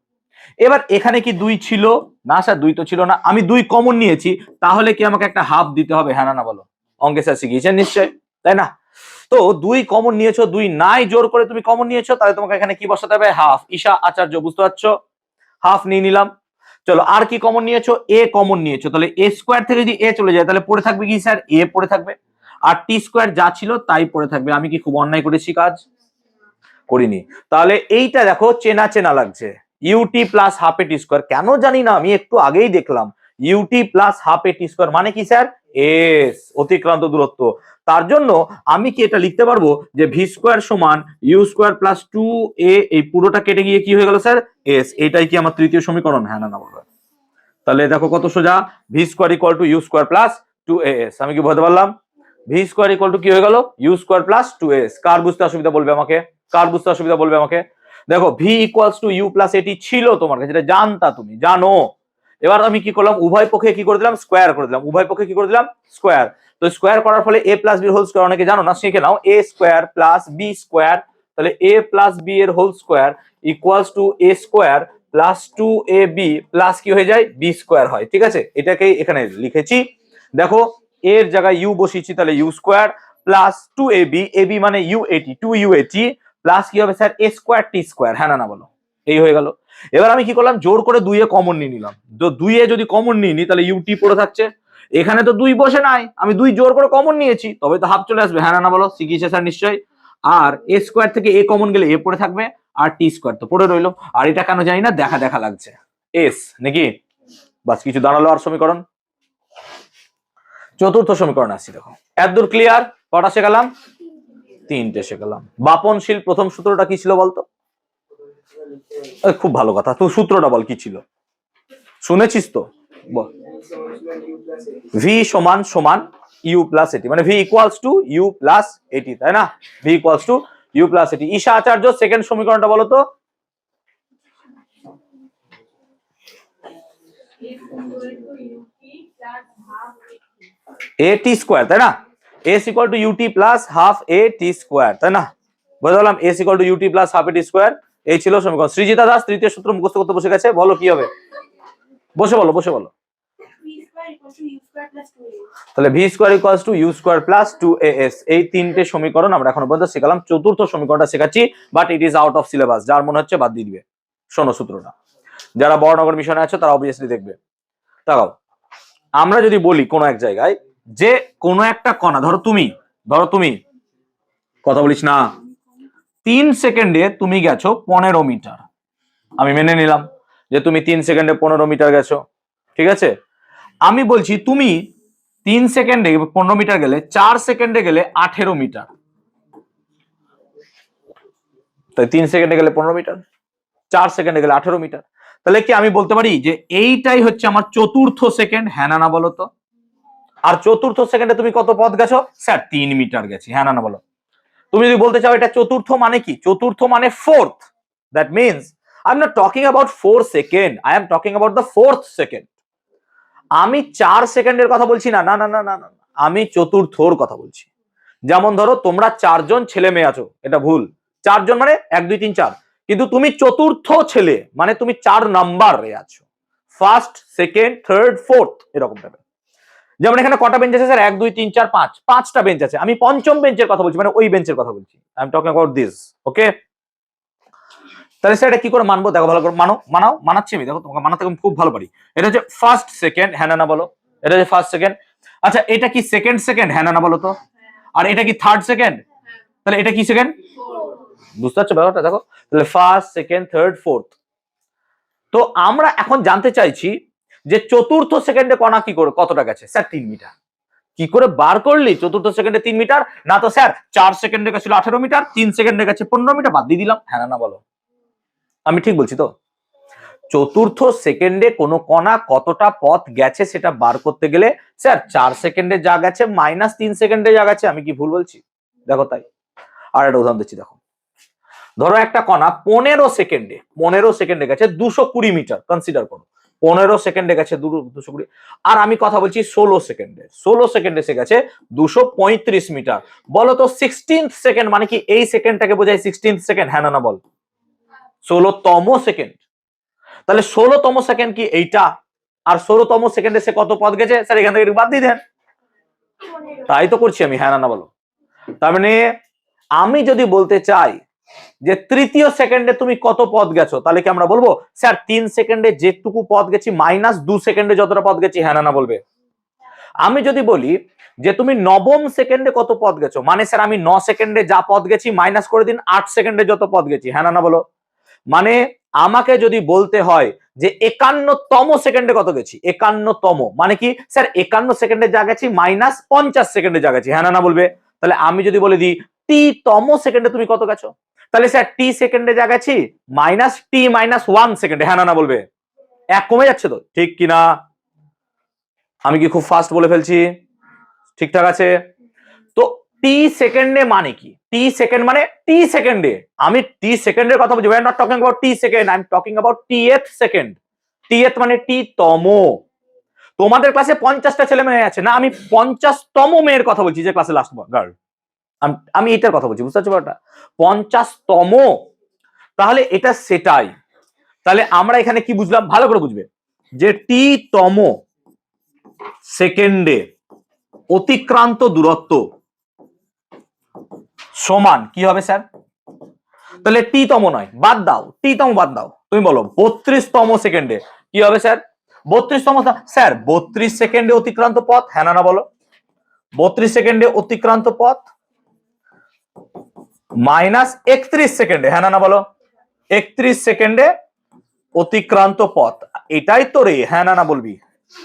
এবার এখানে কি 2 ছিল না স্যার? 2 তো ছিল না, আমি 2 কমন নিয়েছি, তাহলে কি আমাকে একটা হাফ দিতে হবে, হ্যাঁ না বলো? অঙ্কে স্যার শিখিয়েছেন নিশ্চয়, তাই না? তো 2 কমন নিয়েছো, 2 নাই জোর করে তুমি কমন নিয়েছো, তাহলে তোমাকে এখানে কি বসাতে হবে হাফ, ঈশা আচার্য, বুঝতে পারছো? হাফ নিয়ে নিলাম। চলো আর কি কমন নিয়েছো, এ কমন নিয়েছো, তাহলে এ স্কোয়ার থেকে যদি এ চলে যায় তাহলে পড়ে থাকবে কি স্যার এ পড়ে থাকবে, আর টি স্কোয়ার যা ছিল তাই পড়ে থাকবে। আমি কি খুব অন্যায় করেছি কাজ? করিনি। তাহলে এইটা দেখো চেনা চেনা লাগছে, UT plus half a t square, কেন জানি না, আমি একটু আগেই দেখলাম UT plus half a t square মানে কি স্যার এস, অতিক্রান্ত দূরত্ব। তার জন্য আমি কি এটা লিখতে পারবো যে ভি স্কোয়ার সমান ইউ স্কোয়ার প্লাস টু এ, এই পুরোটা কেটে গিয়ে কি হয়ে গেল স্যার এস, এটাই কি আমার তৃতীয় সমীকরণ, হ্যাঁ না বলবে? তাহলে দেখো কত সোজা, v square equal to u square plus two a s, আমি কি বলতে পারলাম ভি স্কোয়ার ইকুয়াল টু কি হয়ে গেল u square plus two s. কার বুঝতে অসুবিধা বলবে আমাকে, কার বুঝতে অসুবিধা বলবে আমাকে? দেখো v equals to u plus at ছিল তোমার কাছে, যেটা জানতা তুমি জানো। এবার আমি কি করলাম, উভয় পক্ষে কি করে দিলাম স্কোয়ার করে দিলাম, উভয় পক্ষে কি করে দিলাম স্কোয়ার। তো স্কোয়ার করার ফলে a plus b whole square, অনেকে জানো না শিখে নাও, a square plus b square, তাহলে এ প্লাস বি এর whole square equals to a square plus two a b plus কি হয়ে যায় বি স্কোয়ার হয়, ঠিক আছে? এটাকেই এখানে লিখেছি, দেখো এর জায়গায় ইউ বসিয়েছি, তাহলে u square plus two a b, a b মানে u at, two u at plus কি হবে sir a square t square, হ্যাঁ না বলো? এই হয়ে গেল। এবার আমি কি করলাম, জোর করে 2 এ কমন নিয়ে নিলাম, তো 2 এ যদি কমন নিয়ে নি তাহলে ইউটি পড়ে থাকছে, এখানে তো 2 বসে নাই, আমি 2 জোর করে কমন নিয়েছি, তবে তো হাফ চলে আসবে, হ্যাঁ না বলো? শিখিয়েছে স্যার নিশ্চয়ই। আর এ স্কোয়ার থেকে এ কমন গেলে এ পড়ে থাকবে, আর টি স্কোয়ার তো পড়ে রইলো, আর এটা কেন জানি না দেখা দেখা লাগছে এস নাকি, বাস কিছু দাঁড়ালো আর সমীকরণ। চতুর্থ সমীকরণ আসছি, দেখো এতদূর ক্লিয়ার? কটা শেখালাম? 3টে শেখালাম। বাপনশীল প্রথম সূত্রটা কি ছিল বলতো? খুব ভালো কথা, তুই সূত্রটা বল কি ছিল, শুনেছিস তো? বল। ভি সমান সমান ইউ প্লাস এটি, মানে v equals to u plus at, তাই না? V equals to u plus at. Isha Acharya second সমীকরণটা বলো তো। এ টি স্কোয়ার, তাই না? S equal to UT plus half a t square, তাই না? বুঝলাম, s equal to UT plus half a t square. এই ছিল সমীকরণ। সৃজিতা দাস তৃতীয় সূত্র মুখস্থ করতে বসে গেছে, বলো কি হবে? বসে বলো, বসে বলো। তাহলে v square equals to u square plus 2as। এই তিনটে সমীকরণ আমরা এখন পর্যন্ত শিখলাম। চতুর্থ সমীকরণটা শেখাচ্ছি, but it is out of syllabus. যার মনে হচ্ছে বাদ দিয়ে দিবে। শোনো সূত্রটা, যারা বড়নগর মিশনে আছে তারা অবভিয়াসলি দেখবে। তাকাও, আমরা যদি বলি কোন এক জায়গায় যে কোন একটা কণা, ধরো তুমি কথা বলিস না, 3 সেকেন্ডে তুমি গেছো 15 মিটার। আমি মেনে নিলাম যে তুমি 3 সেকেন্ডে 15 মিটার গেছো, ঠিক আছে। আমি বলছি তুমি 3 সেকেন্ডে 15 মিটার গেলে 4 সেকেন্ডে গেলে 18 মিটার। তাই 3 সেকেন্ডে গেলে 15 মিটার, 4 সেকেন্ডে গেলে 18 মিটার। তাহলে কি আমি বলতে পারি যে এইটাই হচ্ছে আমার চতুর্থ সেকেন্ড? হ্যাঁ না না বলো তো। আর চতুর্থ সেকেন্ডে তুমি কত পথ গেছো? স্যার 3 মিটার গেছি। হ্যাঁ না না বলো। তুমি যদি বলতে চাও এটা চতুর্থ মানে কি, চতুর্থ মানে fourth, that means I am not talking about 4 second, I am talking about the fourth second. আমি 4 সেকেন্ডের কথা বলছি না, না না না না না, আমি চতুর্থর কথা বলছি। যেমন ধরো তোমরা 4 জন ছেলে মেয়ে আছো, এটা ভুল। 4 জন মানে 1 2 3 4, কিন্তু তুমি চতুর্থ ছেলে মানে তুমি 4 নাম্বারে আছো, ফার্স্ট সেকেন্ড থার্ড ফোর্থ এরকম টাইপের। যেমন এখানে কটা বেঞ্চ আছে স্যার? 1 2 3 4 5, 5টা বেঞ্চ আছে। আমি পঞ্চম বেঞ্চের কথা বলছি, মানে ওই বেঞ্চের কথা বলছি। I am talking about this, okay? তাহলে স্যার এটা কি করে মানবো? দেখো ভালো করে মানাচ্ছি আমি। দেখো তোমাকে মানাতে খুব ভালো পারি। এটা হচ্ছে ফার্স্ট সেকেন্ড, হ্যাঁ না বলো। এটা হচ্ছে ফার্স্ট সেকেন্ড। আচ্ছা এটা কি সেকেন্ড সেকেন্ড? হ্যাঁ না বলো তো। আর এটা কি থার্ড সেকেন্ড? তাহলে এটা কি সেকেন্ড? বুঝতে পারছো ব্যাপারটা? দেখো তাহলে ফার্স্ট সেকেন্ড থার্ড ফোর্থ। তো আমরা এখন জানতে চাইছি যে চতুর্থ সেকেন্ডে কণা কি করে কতটা গেছে? Sir 3 metre. কি করে বার করলি চতুর্থ সেকেন্ডে 3 মিটার? না তো স্যার 4 সেকেন্ডে গেছিল 18 মিটার, 3 সেকেন্ডে গেছে 15 মিটার, বাদ দিয়ে দিলাম। হ্যাঁ না বলো। আমি ঠিক বলছি তো? চতুর্থ সেকেন্ডে কোন কণা কতটা পথ গেছে সেটা বার করতে গেলে স্যার 4 সেকেন্ডে যা গেছে মাইনাস 3 সেকেন্ডে যা গেছে, আমি কি ভুল বলছি? দেখো তাই। আর একটা উদাহরণ দিচ্ছি, দেখো। ধরো একটা কণা 15 সেকেন্ডে গেছে 220 মিটার, কনসিডার করো 15 সেকেন্ডে গেছে 220। আর আমি কথা বলছি 16 সেকেন্ডে সে গেছে 235 মিটার। বলো তো 16th সেকেন্ড মানে কি? এই সেকেন্ডটাকে বোঝায় 16th সেকেন্ড, হ্যাঁ না বল। 16তম সেকেন্ড। তাহলে 16তম সেকেন্ড কি এইটা? আর 16তম সেকেন্ডে সে কত পথ গেছে? স্যার এখান থেকে বাদ দিয়ে দেন। তাই তো করছি আমি, হ্যাঁ না বলো। তার মানে আমি যদি বলতে চাই যে তৃতীয় সেকেন্ডে তুমি কত পথ গেছো, তাহলে কি আমরা বলবো স্যার 3 সেকেন্ডে যেটুকু পথ গেছি মাইনাস 2 সেকেন্ডে যতটা পথ গেছি, হ্যাঁ না বলবে। আমি যদি বলি যে তুমি নবম সেকেন্ডে কত পথ গেছো, মানে স্যার আমি 9 সেকেন্ডে যা পথ গেছি মাইনাস করে দিন 8 সেকেন্ডে যত পথ গেছি, হ্যাঁ না বলো। মানে আমাকে যদি বলতে হয় যে 51তম সেকেন্ডে কত গেছি, 51তম মানে কি স্যার 51 সেকেন্ডে যা গেছি মাইনাস 50 সেকেন্ডে যা গেছি, হ্যাঁ না বলবে। তাহলে আমি যদি বলে দিই টি-তম সেকেন্ডে তুমি কত গেছো, তাহলে স্যার টি সেকেন্ডে যা গেছি মাইনাস টি মাইনাস 1 সেকেন্ডে, হ্যাঁ না বলবে। এক কমে যাচ্ছে তো, ঠিক কিনা? আমি কি খুব ফাস্ট বলে ফেলছি? ঠিকঠাক আছে তো? টি সেকেন্ডে মানে কি? টি সেকেন্ড মানে টি সেকেন্ডে। আমি টি সেকেন্ডের কথা বলছি, we are not talking about T second, I am talking about টিএথ second. টিএথ মানে টি তম। তোমাদের ক্লাসে 50টা ছেলে মেয়ে আছে না, আমি 50তম মেয়ের কথা বলছি, যে ক্লাসে লাস্ট গার্ল। আমি এটার কথা বলছি, বুঝতে পারছো ব্যাপারটা? 50তম। তাহলে এটা সেটাই। তাহলে আমরা এখানে কি বুঝলাম? ভালো করে বুঝবে যে টি তম সেকেন্ডে অতিক্রান্ত দূরত্ব সমান কি হবে স্যার? তাহলে টি তম নয়, বাদ দাও, টি তম বাদ দাও, তুমি বলো 32তম সেকেন্ডে কি হবে স্যার? 32তম স্যার 32 সেকেন্ডে অতিক্রান্ত পথ, হ্যাঁ না বলো। 32 সেকেন্ডে অতিক্রান্ত পথ মাইনাস 31 সেকেন্ডে, হ্যাঁ না বলো। 31 সেকেন্ডে অতিক্রান্ত পথ, এটাই তো রে, হ্যাঁ না বলবি।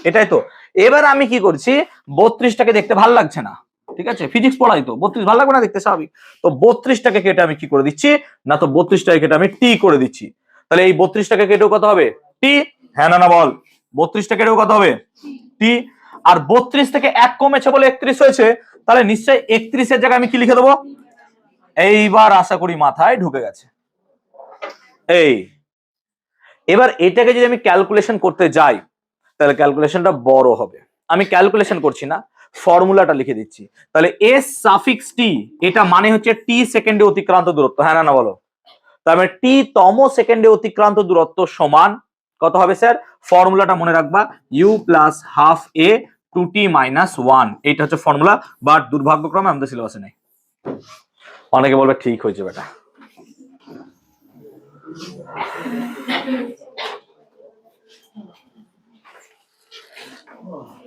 এটাই তো। এবার আমি কি করছি, 32টাকে দেখতে ভাল লাগছে না, ঠিক আছে, ফিজিক্স পড়াই তো, 32 ভালো লাগবে না দেখতে, স্বাভাবিক। তো 32টাকে কেটে আমি কি করে দিচ্ছি না, তো 32টাকে কেটে আমি টি করে দিচ্ছি। তাহলে এই 32টাকে কেটেও কত হবে? টি, হ্যাঁ না বল। 32টা কেটেও কত হবে? টি। আর 32 থেকে 1 কমেছে বলে 31 হয়েছে, তাহলে নিশ্চয়ই 31 এর জায়গায় আমি কি লিখে দেবো? এইবার আশা করি মাথায় ঢুকে গেছে। এই এবার এটাকে যদি আমি ক্যালকুলেশন করতে যাই তাহলে ক্যালকুলেশনটা বড় হবে। আমি ক্যালকুলেশন করছি না, ফর্মুলাটা লিখে দিচ্ছি। তাহলে এস সাফিক্স টি, এটা মানে হচ্ছে টি সেকেন্ডে অতিক্রান্ত দূরত্ব, হ্যাঁ না বলো? তার মানে টি তম সেকেন্ডে অতিক্রান্ত দূরত্ব সমান কত হবে স্যার? ফর্মুলাটা মনে রাখবা, u plus half a two t minus one, এইটা হচ্ছে ফর্মুলা। বাট দুর্ভাগ্যক্রমে আমাদের সিলেবাসে নেই। অনেকে বলবে ঠিক হয়েছে বেটা।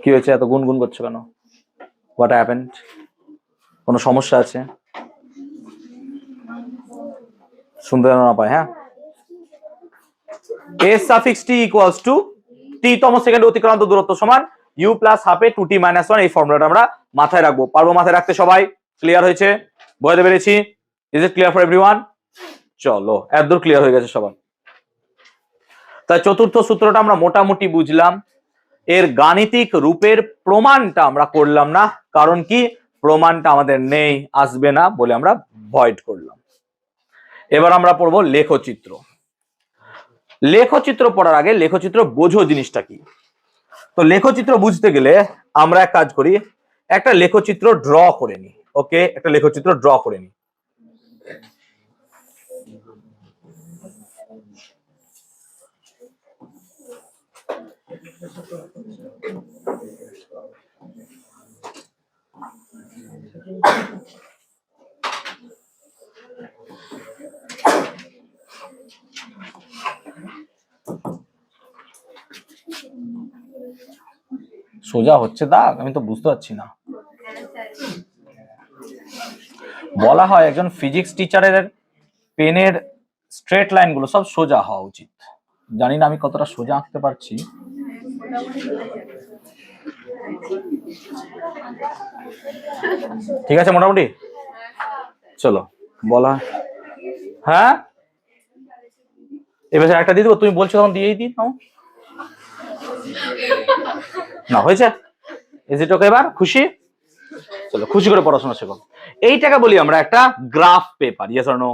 কি হয়েছে, এত গুনগুন করছো কেন? What happened? কোনো সমস্যা আছে? শুনতে না পায়? হ্যাঁ, s suffix t equals to t তম সেকেন্ডে অতিক্রান্ত দূরত্ব সমান u plus half a two t minus one. এই ফর্মুলাটা আমরা মাথায় রাখবো। পারবো মাথায় রাখতে? সবাই ক্লিয়ার হয়েছে? বুঝতে পেরেছি? Is it clear for everyone? চলো, এতদূর ক্লিয়ার হয়ে গেছে সবার। তাই চতুর্থ সূত্রটা আমরা মোটামুটি বুঝলাম। এর গাণিতিক রূপের প্রমাণটা আমরা করলাম না, কারণ কি প্রমাণটা আমাদের নেই, আসবে না বলে আমরা ভয়েড করলাম। এবার আমরা পড়বো লেখচিত্র। লেখচিত্র পড়ার আগে লেখচিত্র বোঝো জিনিসটা কি। তো লেখচিত্র বুঝতে গেলে আমরা এক কাজ করি, একটা লেখচিত্র ড্র করে নিই। ওকে, একটা লেখচিত্র ড্র করে নিই। সোজা হচ্ছে দাগ? আমি তো বুঝতে পারছি না। বলা হয় একজন ফিজিক্স টিচারের পেনের স্ট্রেট লাইন গুলো সব সোজা হওয়া উচিত। জানি না আমি কতটা সোজা আঁকতে পারছি। ঠিক আছে মোটামুটি? চলো বলা, হ্যাঁ এবার একটা দিয়ে দেবো, তুমি বলছো তখন দিয়েই দিই না। হয়েছে? ইজ ইট ওকে? এবার খুশি? চলো খুশি করে পড়াশোনা শেখো। এইটাকে বলি আমরা একটা graph paper. Yes or no?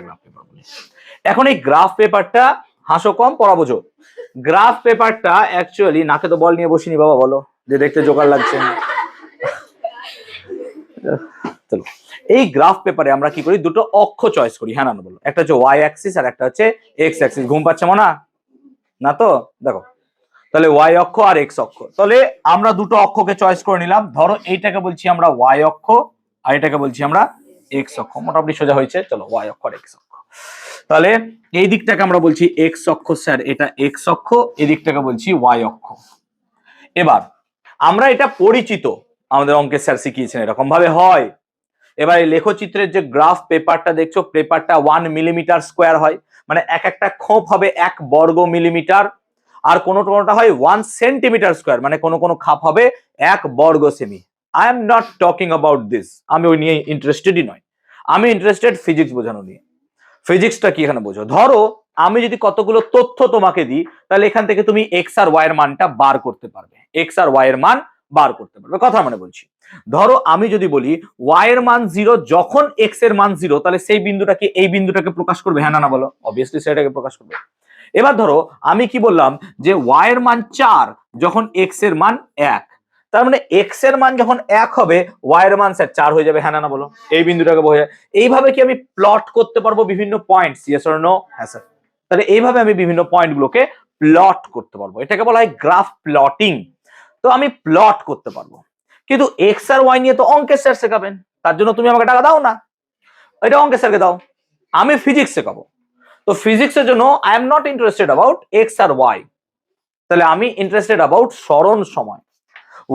Graph paper বলি। এখন এই গ্রাফ পেপারটা, হাসো কম পড়া বোঝো, গ্রাফ পেপারটা অ্যাকচুয়ালি, নাকে তো বল নিয়ে বসিনি বাবা, বলো যে দেখতে জোগাড় লাগছে। চলো, এই গ্রাফ পেপারে আমরা কি করি, দুটো অক্ষ চয়েস করি, হ্যাঁ না বলো? একটা হচ্ছে ওয়াই অ্যাক্সিস আর একটা হচ্ছে এক্স অ্যাক্সিস। ঘুম পাচ্ছে মনে না তো? দেখো তাহলে ওয়াই অক্ষ আর এক্স অক্ষ। তাহলে আমরা দুটো অক্ষকে চয়েস করে নিলাম। ধরো এইটাকে বলছি আমরা ওয়াই অক্ষ আর এটাকে বলছি আমরা এক্স অক্ষ। মোটামুটি সোজা হয়েছে। চলো, ওয়াই অক্ষ আর এক্স অক্ষ। তাহলে এই দিকটাকে আমরা বলছি এক্স অক্ষ স্যার, এটা এক্স অক্ষ, এই দিকটাকে বলছি ওয়াই অক্ষ। এবার আমরা এটা পরিচিত, আমাদের অঙ্কের স্যার শিখিয়েছেন এরকম ভাবে হয়। এবার এই লেখচিত্রের যে গ্রাফ পেপারটা দেখছো, পেপারটা 1 মিলিমিটার স্কোয়ার হয়, মানে এক একটা খোপ হবে 1 বর্গ মিলিমিটার। আর কোনোটা হয় 1 সেন্টিমিটার স্কোয়ার, মানে কোনো খাপ হবে 1 বর্গ semi. I am not talking about this, আমি ওই নিয়ে ইন্টারেস্টেডই নয়। আমি ইন্টারেস্টেড ফিজিক্স বোঝানো নিয়ে। ফিজিক্সটা কি এখানে বোঝো। ধরো আমি যদি কতগুলো তথ্য তোমাকে দিই, তাহলে এখান থেকে তুমি এক্স আর ওয়াই এর মানটা বার করতে পারবে, এক্স আর ওয়াই এর মান বার করতে পারবে। কথা মানে বলছি, ধরো আমি যদি বলি ওয়াই এর মান 0 যখন এক্স এর মান 0, তাহলে সেই বিন্দুটাকে, এই বিন্দুটাকে প্রকাশ করবে, হ্যাঁ না বলো? অবভিয়াসলি সেটাকে প্রকাশ করবে। এবার ধরো আমি কি বললাম যে ওয়াই এর মান 4 যখন এক্স এর মান 1, তার মানে এক্স এর মান যখন 1 হবে ওয়াই এর মান স্যার 4 হয়ে যাবে, হ্যাঁ না বলো? এই বিন্দুটাকে বোঝা যায়। এইভাবে কি আমি প্লট করতে পারবো বিভিন্ন পয়েন্টস? Yes or no? হ্যাঁ স্যার। তাহলে এইভাবে আমি বিভিন্ন পয়েন্টগুলোকে প্লট করতে পারবো, এটাকে বলা হয় গ্রাফ প্লটিং। তো আমি প্লট করতে পারবো, কিন্তু এক্স আর ওয়াই নিয়ে তো অঙ্কের স্যার শেখাবেন, তার জন্য তুমি আমাকে টাকা দাও না, এটা অঙ্কের স্যারকে দাও। আমি ফিজিক্স শেখাবো, তো ফিজিক্সের জন্য I am not interested about x আর ওয়াই। তাহলে আমি ইন্টারেস্টেড অ্যাবাউট সরণ সময়।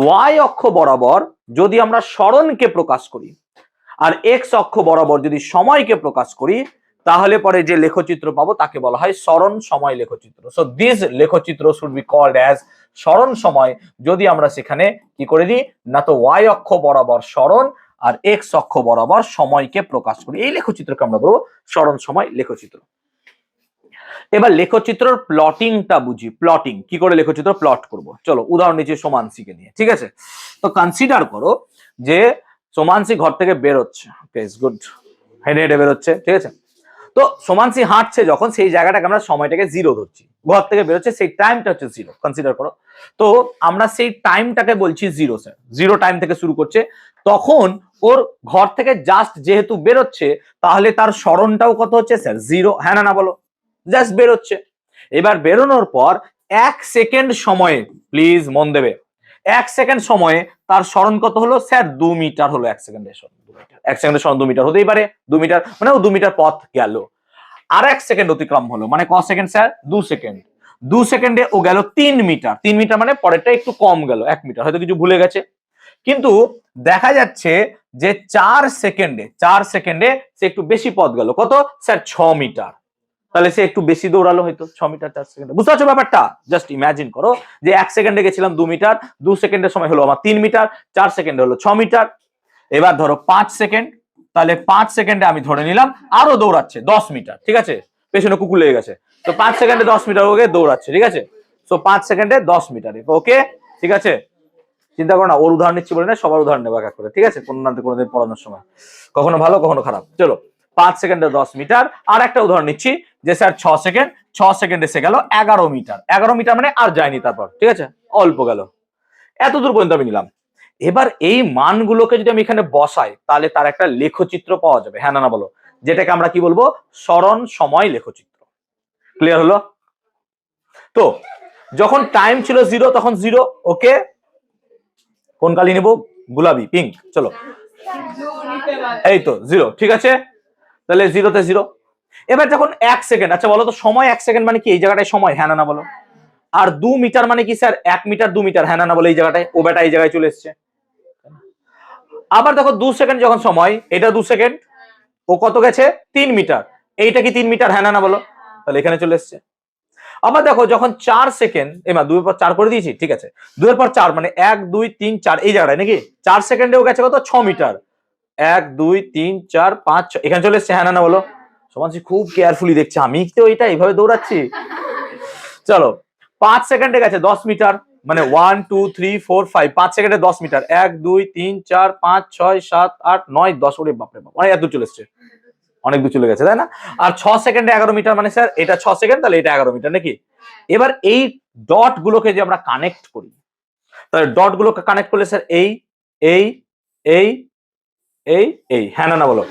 ওয়াই অক্ষ বরাবর যদি আমরা সরণকে প্রকাশ করি আর এক্স অক্ষ বরাবর যদি সময়কে প্রকাশ করি, তাহলে পরে যে লেখচিত্র পাবো তাকে বলা হয় সরণ সময় লেখচিত্র। সো দিস লেখচিত্র শুড বি কল্ড অ্যাজ সরণ সময়। যদি আমরা সেখানে কি করে দিই না, তো ওয়াই অক্ষ বরাবর সরণ আর এক্স অক্ষ বরাবর সময়কে প্রকাশ করি, এই লেখচিত্রকে আমরা বলবো সরণ সময় লেখচিত্র। এবার লেখচিত্রের প্লটিংটা বুঝি। প্লটিং কি করে লেখচিত্র প্লট করব, চলো উদাহরণ নিচ্ছি সমানসিকে নিয়ে। ঠিক আছে, তো কনসিডার করো যে সমানসি ঘর থেকে বের হচ্ছে। ওকে, ইটস গুড। হেঁটে হেঁটে বেরোচ্ছে, ঠিক আছে। তো সোমানসি হাঁটছে যখন, সেই জায়গাটাকে আমরা সময়টাকে জিরো ধরছি, ঘর থেকে বেরোচ্ছে সেই টাইমটা হচ্ছে জিরো, কনসিডার করো। তো আমরা সেই টাইমটাকে বলছি জিরো, স্যার জিরো টাইম থেকে শুরু করছে। তখন ওর ঘর থেকে জাস্ট যেহেতু বেরোচ্ছে, তাহলে তার স্মরণটাও কত হচ্ছে স্যার জিরো, হ্যাঁ না বলো, জাস্ট বেরোচ্ছে। এবার বেরোনোর পর 1 সেকেন্ড সময়ে, প্লিজ মন দেবে, 1 সেকেন্ড সময়ে তার স্মরণ কত হলো স্যার 2 মিটার হলো। 1 সেকেন্ডের স্মরণ 2 মিটার, 1 সেকেন্ডের স্মরণ 2 মিটার হতেই পারে, 2 মিটার মানে ও 2 মিটার পথ গেল। আর 1 সেকেন্ড অতিক্রম হলো, মানে ক সেকেন্ড স্যার 2 সেকেন্ড। 2 সেকেন্ডে ও গেল 3 মিটার, 3 মিটার মানে পরেরটা একটু কম গেল 1 মিটার, হয়তো কিছু ভুলে গেছে। কিন্তু দেখা যাচ্ছে যে 4 সেকেন্ডে সে একটু বেশি পথ গেল, কত স্যার 6 মিটার। তাহলে সে একটু বেশি দৌড়ালো হয়তো 6 মিটার 4 সেকেন্ডে, বুঝতে পারছো ব্যাপারটা? জাস্ট ইমাজিন করো যে 1 সেকেন্ডে গেছিলাম 2 মিটার, 2 সেকেন্ডের সময় হলো আমার 3 মিটার, 4 সেকেন্ডে হলো 6 মিটার। এবার ধরো 5 সেকেন্ড, তাহলে 5 সেকেন্ডে আমি ধরে নিলাম আরো দৌড়াচ্ছে 10 মিটার, ঠিক আছে, পেছনে কুকুর লেগে গেছে, তো 5 সেকেন্ডে 10 মিটার ওকে দৌড়াচ্ছে, ঠিক আছে। তো 5 সেকেন্ডে 10 মিটার, ওকে, ঠিক আছে। চিন্তা করো না, ওর উদাহরণ নিচ্ছি বলে না, সবার উদাহরণ নেবা এক করে, ঠিক আছে, কোনোদিন পড়ানোর সময়, কখনো ভালো কখনো খারাপ। চলো 5 সেকেন্ডে 10 মিটার। আর একটা উদাহরণ নিচ্ছি যে স্যার 6 সেকেন্ড, 6 সেকেন্ডে সে গেল 11 মিটার, 11 মিটার মানে আর যায়নি তারপর, ঠিক আছে, অল্প গেল। এত দূর পর্যন্ত আমি নিলাম। এবার এই মানগুলোকে যদি আমি এখানে বসাই, তাহলে তার একটা লেখচিত্র পাওয়া যাবে, হ্যাঁ না বলো, যেটাকে আমরা কি বলবো, স্মরণ সময় লেখচিত্র। ক্লিয়ার হলো? তো যখন টাইম ছিল জিরো তখন জিরো, ওকে। কোন কালি নেব, গোলাপি, পিঙ্ক, চলো এই তো জিরো, ঠিক আছে, তাহলে জিরোতে জিরো। এবার যখন 1 সেকেন্ড, আচ্ছা বলো তো সময় 1 সেকেন্ড মানে কি এই জায়গাটায় সময়, হ্যাঁ না বলো। আর 2 মিটার মানে কি স্যার 1 মিটার 2 মিটার, হ্যাঁ না বলো, এই জায়গাটায় ও বেটা এই জায়গায় চলে এসছে। আবার দেখো 2 সেকেন্ড যখন সময়, এটা 2 সেকেন্ড, ও কত গেছে 3 মিটার, এইটা কি 3 মিটার, হ্যাঁ না বলো, তাহলে এখানে চলে এসছে। আবার দেখো যখন 4 সেকেন্ড, এবার 2 এর পর 4 করে দিয়েছি, ঠিক আছে, 2 এর পর 4 মানে 1 2 3 4 এই জায়গাটায় নাকি 4 সেকেন্ডেও গেছে কত 6 মিটার, 1 2 3 4 5 6 এখানে চলে এসছে, হ্যাঁ না বলো। সমানসি খুব কেয়ারফুলি দেখছে, আমি তো এটা এইভাবে দৌড়াচ্ছি। চলো 5 সেকেন্ডে গেছে 10 মিটার, মানে 1 2 3 4 5, 5 সেকেন্ডে 10 মিটার, 1 2 3 4 5 6 7 8 9 10, ওরে বাপরে বাপ, অনেক দূর চলে এসছে, অনেক দূর চলে গেছে, তাই না। আর 6 সেকেন্ডে 11 মিটার, মানে স্যার এটা 6 সেকেন্ড, তাহলে এটা 11 মিটার নাকি। এবার এই ডট গুলোকে যে আমরা কানেক্ট করি, তাহলে ডট গুলোকে কানেক্ট করলে স্যার এই এই এই এই এই, হ্যাঁ না বলো,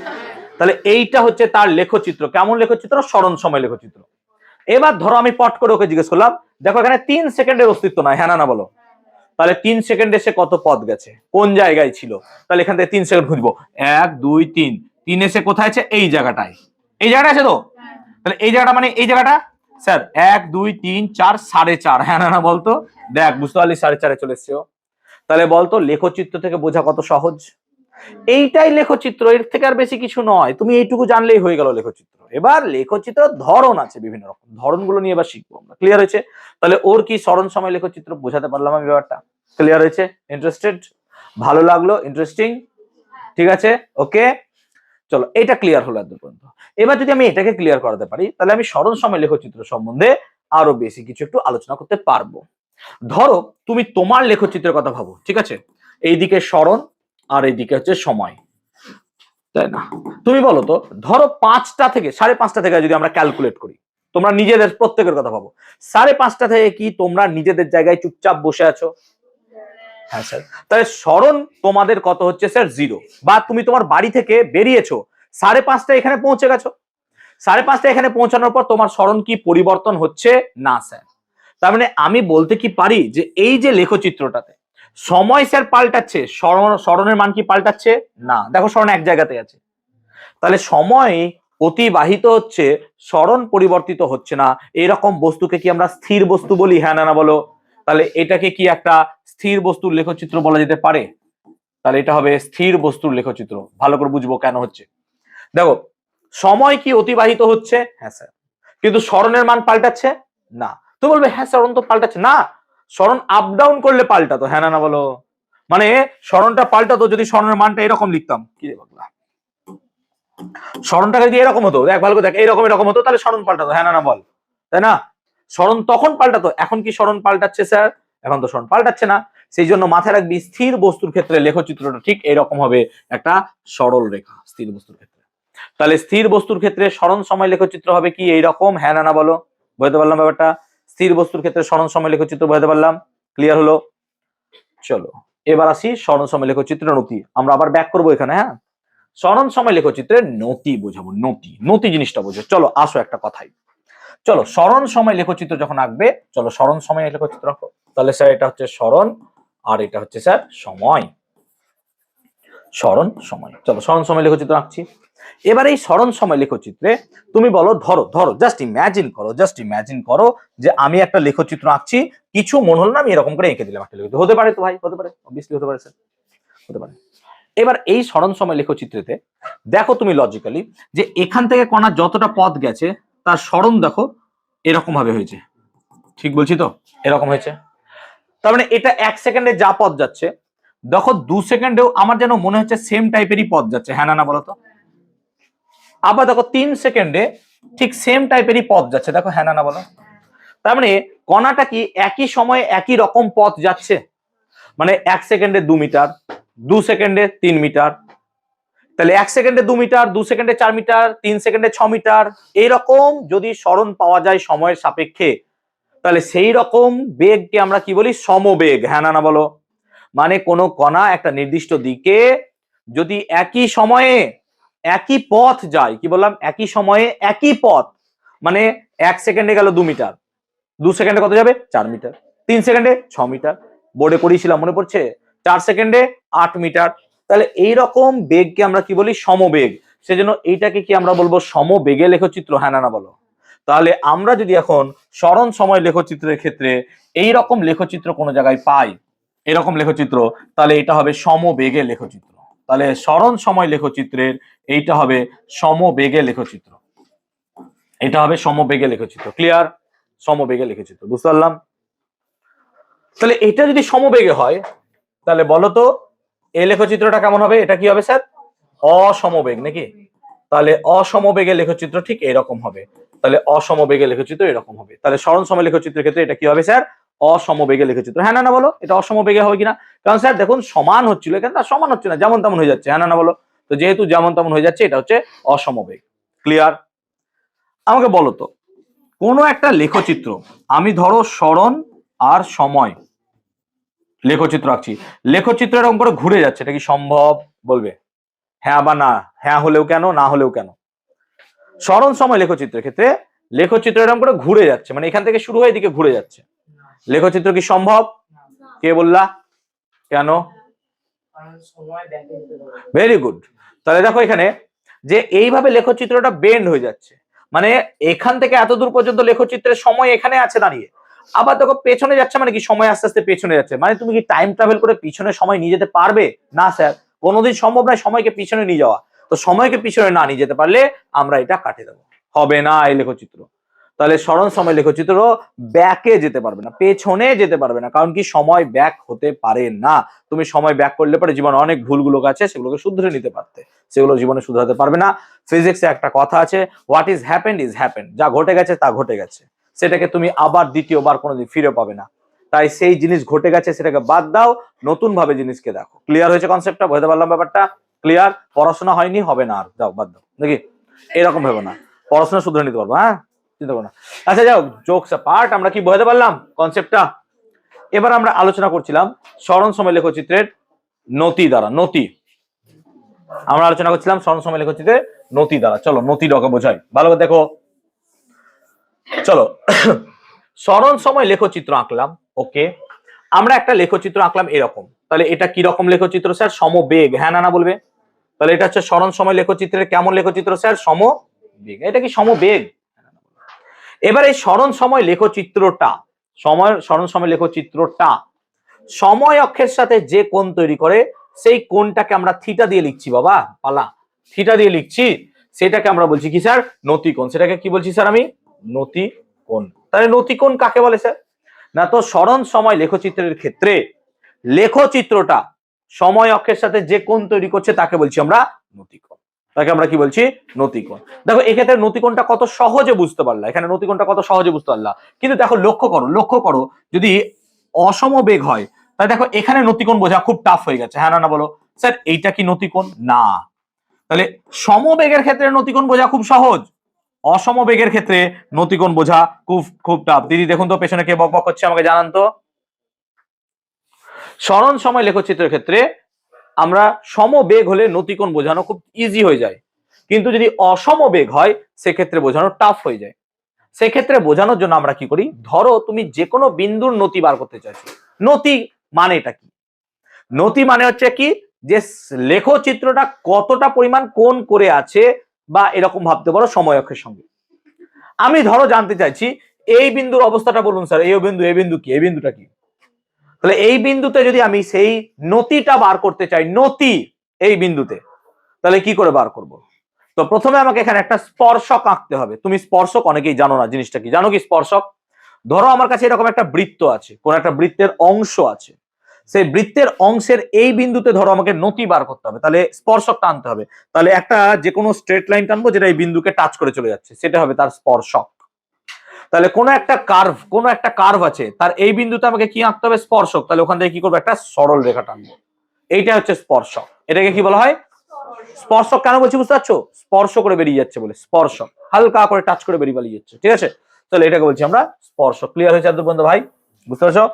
তাহলে এইটা হচ্ছে তার লেখচিত্র। কেমন লেখচিত্র, স্মরণ সময় লেখচিত্র। এবার ধরো আমি পট করে ওকে জিজ্ঞেস করলাম, দেখো এখানে 3 সেকেন্ডের অস্তিত্ব নাই, হ্যাঁ না বলো, তাহলে 3 সেকেন্ডে সে কত পথ গেছে, কোন জায়গায় ছিল, তাহলে এখান থেকে 3 সেকেন্ড খুঁজবো, 1 2 3, 3 এসে কোথায় আছে, এই জায়গাটায়, এই জায়গাটা আছে তো, তাহলে এই জায়গাটা মানে এই জায়গাটা স্যার 1 2 3 4 4.5, হ্যাঁ না বলতো, দেখ বুঝতে পারলি 4.5 চলে এসছে। তাহলে বলতো লেখচিত্র থেকে বোঝা কত সহজ, এইটাই লেখচিত্র, এর থেকে আর বেশি কিছু নয়, তুমি এইটুকু জানলেই হয়ে গেল লেখচিত্র। এবার লেখচিত্র ধরন আছে বিভিন্ন রকম, ধরনগুলো নিয়ে এবার শিখবো আমরা, ক্লিয়ার হয়েছে? তাহলে ওর কি স্মরণ সময় লেখচিত্র বোঝাতে পারলাম আমি ব্যাপারটা, ক্লিয়ার হয়েছে? ইন্টারেস্টেড? ভালো লাগলো? ইন্টারেস্টিং? ঠিক আছে, ওকে, চলো এটা ক্লিয়ার হলো এত পর্যন্ত। এবার যদি আমি এটাকে ক্লিয়ার করাতে পারি, তাহলে আমি স্মরণ সময় লেখচিত্র সম্বন্ধে আরো বেশি কিছু একটু আলোচনা করতে পারবো। ধরো তুমি তোমার লেখচিত্রের কথা ভাবো, ঠিক আছে, এইদিকে স্মরণ আর এইদিকে হচ্ছে সময়, তাই না। তুমি বলো তো, ধরো 5টা থেকে 5:30টা থেকে যদি আমরা ক্যালকুলেট করি, তোমরা নিজেদের প্রত্যেকের কথা ভাবো, 5:30টা থেকে কি তোমরা নিজেদের জায়গায় চুপচাপ বসে আছো? হ্যাঁ স্যার। তাহলে স্মরণ তোমাদের কত হচ্ছে স্যার 0, বা তুমি তোমার বাড়ি থেকে বেরিয়েছো 5:30 এখানে পৌঁছে গেছো, 5:30 এখানে পৌঁছানোর পর তোমার স্মরণ কি পরিবর্তন হচ্ছে না স্যার। তার মানে আমি বলতে কি পারি যে এই যে লেখচিত্রটাতে সময় স্যার পাল্টাচ্ছে, স্মরণের মান কি পাল্টাচ্ছে না, দেখো স্মরণ এক জায়গাতে আছে, তাহলে সময় অতিবাহিত হচ্ছে, স্মরণ পরিবর্তিত হচ্ছে না, এরকম বস্তুকে কি আমরা স্থির বস্তু বলি, হ্যাঁ না বলো। তাহলে এটাকে কি একটা স্থির বস্তুর লেখচিত্র বলা যেতে পারে? তাহলে এটা হবে স্থির বস্তুর লেখচিত্র। ভালো করে বুঝবো কেন হচ্ছে। দেখো সময় কি অতিবাহিত হচ্ছে, হ্যাঁ স্যার, কিন্তু স্মরণের মান পাল্টাচ্ছে না। তো বলবে হ্যাঁ স্মরণ তো পাল্টাচ্ছে না, স্মরণ আপ ডাউন করলে পাল্টাতো, হ্যাঁ না বলো। মানে স্মরণটা পাল্টাতো যদি স্মরণের মানটা এরকম লিখতাম, কি রে বাংলা, স্মরণটা যদি এরকম হতো, দেখ ভালো করে দেখ, এরকম হতো, তাহলে স্মরণ পাল্টাতো, হ্যাঁ না বল, তাই না। স্মরণ তখন পাল্টাতো, এখন কি স্মরণ পাল্টাচ্ছে স্যার? এখন তো স্মরণ পাল্টাচ্ছে না। সেই জন্য মাথায় রাখবি, স্থির বস্তুর ক্ষেত্রে লেখচিত্রটা ঠিক এরকম হবে, একটা সরল রেখা স্থির বস্তুর ক্ষেত্রে। তাহলে স্থির বস্তুর ক্ষেত্রে সরণ সময় লেখচিত্র হবে কি এইরকম, হ্যাঁ না না বলো, বুঝতে পারলাম ব্যাপারটা? স্থির বস্তুর ক্ষেত্রে সরণ সময় লেখচিত্র বুঝতে পারলাম, ক্লিয়ার হলো? চলো এবার আসি সরণ সময় লেখচিত্র নতি, আমরা আবার ব্যাক করবো এখানে। হ্যাঁ, সরণ সময় লেখচিত্রের নতি বোঝাবো, নতি, নতি জিনিসটা বোঝো। চলো আসো একটা কথাই, চলো সরণ সময় লেখচিত্র যখন আঁকবে, চলো সরণ সময় লেখচিত্র আঁকো। তাহলে স্যার এটা হচ্ছে সরণ আর এটা হচ্ছে স্যার সময়, সরণ সময়। চলো সরণ সময় লেখচিত্র আঁকছি। এবার এই সরণ সময় লেখচিত্রে তুমি বলো, ধরো ধরো জাস্ট ইমাজিন করো যে আমি একটা লেখচিত্র আঁকছি, কিছু মনে হলো না আমি এরকম করে এঁকে দিলাম একটা লেখচিত্র। হতে পারে তো ভাই, হতে পারে, অবভিয়াসলি হতে পারে স্যার, হতে পারে। এবার এই সরণ সময় লেখচিত্রেতে দেখো তুমি লজিক্যালি যে এখান থেকে কণা যতটা পথ গেছে তার সরণ দেখো এরকম ভাবে হয়েছে, ঠিক বলছি তো? এরকম হয়েছে, তার মানে এটা 1 সেকেন্ডে যা পথ যাচ্ছে, দেখো 2 সেকেন্ডেও আমার যেন মনে হচ্ছে সেম টাইপেরই পথ যাচ্ছে, হ্যাঁ না না বলো তো? আবার দেখো 3 সেকেন্ডে ঠিক সেম টাইপেরই পথ যাচ্ছে, দেখো হ্যাঁ না না বলো? তার মানে কণাটা কি একই সময়ে একই রকম পথ যাচ্ছে, মানে 1 সেকেন্ডে 2 মিটার, 2 সেকেন্ডে 3 মিটার, তাহলে 1 সেকেন্ডে 2 মিটার, 2 সেকেন্ডে 4 মিটার, 3 সেকেন্ডে 6 মিটার, এইরকম যদি সরণ পাওয়া যায় সময়ের সাপেক্ষে, তাহলে সেই রকম বেগকে আমরা কি বলি? সমবেগ, হ্যাঁ না না বলো? মানে কোনো কণা একটা নির্দিষ্ট দিকে যদি একই সময়ে একই পথ যায়, কি বললাম? একই সময়ে একই পথ, মানে 1 সেকেন্ডে গেল 2 মিটার, 2 সেকেন্ডে কত যাবে? 4 মিটার, 3 সেকেন্ডে 6 মিটার, বোর্ডে পড়িয়েছিলাম মনে পড়ছে? 4 সেকেন্ডে 8 মিটার, তাহলে এইরকম বেগকে আমরা কি বলি? সমবেগ। সেজন্য এইটাকে কি আমরা বলবো? সমবেগে লেখচিত্র, হ্যাঁ না না বলো? তাহলে আমরা যদি এখন সরণ সময় লেখচিত্রের ক্ষেত্রে এই রকম লেখচিত্র কোনো জায়গায় পাই, এরকম লেখচিত্র, তাহলে এটা হবে সমবেগে লেখচিত্র। তাহলে সরণ সময় লেখচিত্রের এইটা হবে সমবেগে লেখচিত্র, এটা হবে সমবেগে লেখচিত্র, ক্লিয়ার? সমবেগে লেখচিত্র, বুঝতে পারলাম? তাহলে এটা যদি সমবেগে হয় তাহলে বলো তো এই লেখচিত্রটা কেমন হবে? এটা কি হবে স্যার? অসমবেগ নাকি? তাহলে অসমবেগে লেখচিত্র ঠিক এরকম হবে, তাহলে অসমবেগে লেখচিত্র এরকম হবে। তাহলে সরণ সময় লেখচিত্রের ক্ষেত্রে এটা কি হবে স্যার? অসমবেগে লেখচিত্র, হ্যাঁ না না বলো? এটা অসমবেগে হবে কিনা? কারণ স্যার দেখুন সমান হচ্ছিল, এখানে না সমান হচ্ছে না, যেমন তেমন হয়ে যাচ্ছে, হ্যাঁ না না বলো? তো যেহেতু যেমন তেমন হয়ে যাচ্ছে, এটা হচ্ছে অসমবেগ, ক্লিয়ার? আমাকে বলো তো কোনো একটা লেখচিত্র, আমি ধরো সরণ আর সময় লেখচিত্র আঁকছি, লেখচিত্র এরকম করে ঘুরে যাচ্ছে, এটা কি সম্ভব? বলবে হ্যাঁ বা না, হ্যাঁ হলেও কেন, না হলেও কেন? সরণ সময় লেখচিত্রের ক্ষেত্রে লেখচিত্র এরকম করে ঘুরে যাচ্ছে, মানে এখান থেকে শুরু হয়ে এদিকে ঘুরে যাচ্ছে, লেখচিত্র কি সম্ভব? কে বললা? কেন? Very good. তাহলে দেখো এখানে যে এইভাবে লেখচিত্রটা বেন্ড হয়ে যাচ্ছে, মানে এখান থেকে এত দূর পর্যন্ত লেখচিত্রের সময় এখানে আছে দাঁড়িয়ে, আবার দেখো পেছনে যাচ্ছে, মানে কি সময় আস্তে আস্তে পেছনে যাচ্ছে, মানে তুমি কি টাইম ট্রাভেল করে পিছনে সময় নিয়ে যেতে পারবে? না স্যার, কোনোদিন সম্ভব নয় সময়কে পিছনে নিয়ে যাওয়া। তো সময়কে পিছনে না নিয়ে যেতে পারলে আমরা এটা কাটে দেবো, হবে না এই লেখচিত্র। তাহলে সরণ সময় লেখচিত্র ব্যাকে যেতে পারবে না, পেছনে যেতে পারবে না, কারণ কি সময় ব্যাক হতে পারে না। তুমি সময় ব্যাক করলে পরে জীবনে অনেক ভুলগুলো আছে সেগুলোকে শুধরে নিতে পারতে, সেগুলো জীবনে শুধরাতে পারবে না। ফিজিক্সে একটা কথা আছে, হোয়াট ইজ হ্যাপেন্ড, যা ঘটে গেছে তা ঘটে গেছে, সেটাকে তুমি আবার দ্বিতীয়বার কোনোদিন ফিরে পাবে না। তাই সেই জিনিস ঘটে গেছে সেটাকে বাদ দাও, নতুন ভাবে জিনিসকে দেখো। ক্লিয়ার হয়েছে কনসেপ্টটা? বুঝতে পারলাম ব্যাপারটা? ক্লিয়ার? পড়াশোনা হয়নি, হবে না, আর যাও বাদ দাও নাকি, এরকম ভেবো না, পড়াশোনা শুধরে নিতে পারবো, হ্যাঁ চিন্তা করো না। আচ্ছা যাও, জোকস পার্ট, আমরা কি বুঝতে পারলাম কনসেপ্টটা? এবার আমরা আলোচনা করছিলাম সরণ সময় লেখচিত্রের নতি দ্বারা, নতি আমরা আলোচনা করছিলাম সরণ সময় লেখচিত্রের নতি দ্বারা। চলো নতিটাকে বোঝাই ভালো করে দেখো। চলো সরণ সময় লেখচিত্র আঁকলাম, ওকে, আমরা একটা লেখচিত্র আঁকলাম এরকম, তাহলে এটা কি রকম লেখচিত্র স্যার? সমবেগ, হ্যাঁ না না বলবে? তাহলে এটা হচ্ছে সরণ সময় লেখচিত্রের কেমন লেখচিত্র স্যার? সমবেগ। এটা কি সমবেগ? এবার এই সরণ সময় লেখচিত্রটা, সরণ সময় লেখচিত্রটা সময় অক্ষের সাথে যে কোণ তৈরি করে সেই কোণটাকে আমরা থিটা দিয়ে লিখছি, বাবা পালা, থিটা দিয়ে লিখছি, সেটাকে আমরা বলছি কি স্যার? নতিকোণ। সেটাকে কি বলছি স্যার আমি? নতিকোণ। তাহলে নতিকোণ কাকে বলে স্যার? না তো সরণ সময় লেখচিত্রের ক্ষেত্রে লেখচিত্রটা সময় অক্ষের সাথে যে কোণ তৈরি করছে তাকে বলছি আমরা নতিকোণ, তাকে আমরা কি বলছি? নতিকোণ। দেখো এক্ষেত্রে নতিকোণটা কত সহজে বুঝতে পারলা, এখানে নতিকোণটা কত সহজে বুঝতে পারলা, কিন্তু দেখো লক্ষ্য করো যদি অসমবেগ হয় তাহলে দেখো এখানে নতিকোণ বোঝা খুব টাফ হয়ে গেছে, হ্যাঁ না না বলো? স্যার এইটা কি নতিকোণ? না। তাহলে সমবেগের ক্ষেত্রে নতিকোণ বোঝা খুব সহজ, অসমবেগের ক্ষেত্রে নতিকোণ বোঝা খুব খুব টাফ। দিদি দেখুন তো পেছনে কে বকবক করছে, আমাকে জানান তো। সরণ সময় লেখচিত্রের ক্ষেত্রে আমরা সমবেগ হলে নতিকোণ বোঝানো খুব ইজি হয়ে যায়, কিন্তু যদি অসমবেগ হয় সেক্ষেত্রে বোঝানো টাফ হয়ে যায়। সেক্ষেত্রে বোঝানোর জন্য আমরা কি করি, ধরো তুমি যে কোনো বিন্দুর নতি বার করতে চাইছো। নতি মানেটা কি? নতি মানে হচ্ছে কি, যে লেখচিত্রটা কতটা পরিমাণ কোণ করে আছে, বা এরকম ভাবতে পারো সময় অক্ষের সঙ্গে। আমি ধরো জানতে চাইছি এই বিন্দুর অবস্থাটা বলুন স্যার, এই বিন্দু, এই বিন্দু কি, এই বিন্দুটা কি? তাহলে এই বিন্দুতে যদি আমি সেই নতিটা বার করতে চাই, নতি এই বিন্দুতে, তাহলে কি করে বার করব? তো প্রথমে আমাকে এখানে একটা স্পর্শক আঁকতে হবে। তুমি স্পর্শক অনেকেই জানো না, জিনিসটা কি জানো কি স্পর্শক? ধরো আমার কাছে এরকম একটা বৃত্ত আছে, কোন একটা বৃত্তের অংশ আছে, সেই বৃত্তের অংশের এই বিন্দুতে ধরো আমাকে নতি বার করতে হবে, তাহলে স্পর্শক টানতে হবে। তাহলে একটা যে কোনো স্ট্রেট লাইন টানবো যেটা এই বিন্দুকে টাচ করে চলে যাচ্ছে, সেটা হবে তার স্পর্শক। তাহলে কোনো একটা কার্ভ আছে, তার এই বিন্দুতে আমাকে কি আঁকতে হবে, স্পর্শক। তাহলে ওখান থেকে কি করবো, একটা সরল রেখা টানবো, এইটা হচ্ছে স্পর্শক। এটাকে কি বলা হয়, স্পর্শক। কেন বলছি বুঝতে পারছো? স্পর্শ করে বেরিয়ে যাচ্ছে বলে স্পর্শক, হালকা করে টাচ করে বেরিয়ে পালিয়ে যাচ্ছে, ঠিক আছে? তাহলে এটাকে বলছি আমরা স্পর্শক। ক্লিয়ার হয়েছে এত পর্যন্ত ভাই? বুঝতে পারছো?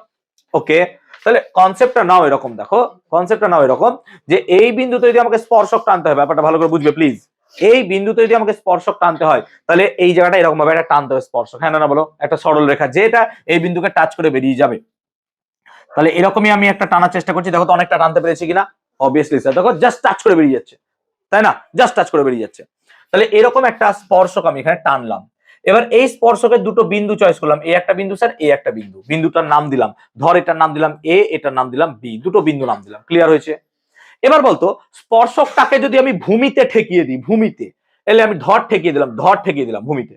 ওকে, তাহলে কনসেপ্টটা নাও এরকম, দেখো কনসেপ্টটা নাও এরকম, যে এই বিন্দুতে যদি আমাকে স্পর্শক টানতে হয়, ব্যাপারটা ভালো করে বুঝবে প্লিজ। এই বিন্দুতে যদি আমাকে স্পর্শক টানতে হয়, তাহলে এই জায়গাটা এরকম ভাবে একটা টানতে হবে স্পর্শক, হ্যাঁ না বলো? একটা সরল রেখা যেটা এই বিন্দুকে টাচ করে বেরিয়ে যাবে। তাহলে এরকমই আমি একটা টানার চেষ্টা করছি, দেখো তো অনেকটা টানতে পেরেছি কিনা। অবভিয়াসলি স্যার, দেখো জাস্ট টাচ করে বেরিয়ে যাচ্ছে, তাই না? জাস্ট টাচ করে বেরিয়ে যাচ্ছে। তাহলে এরকম একটা স্পর্শক আমি এখানে টানলাম। এবার এই স্পর্শকের দুটো বিন্দু চয়েস করলাম, এ একটা বিন্দু স্যার, এ একটা বিন্দু। বিন্দুটার নাম দিলাম, ধর এটার নাম দিলাম এ, এটার নাম দিলাম বি, দুটো বিন্দু নাম দিলাম। ক্লিয়ার হয়েছে? এবার বলতো স্পর্শকটাকে যদি আমি ভূমিতে ঠেকিয়ে দিই, ভূমিতে এলে আমি ধর ঠেকিয়ে দিলাম, ধর ঠেকিয়ে দিলাম ভূমিতে,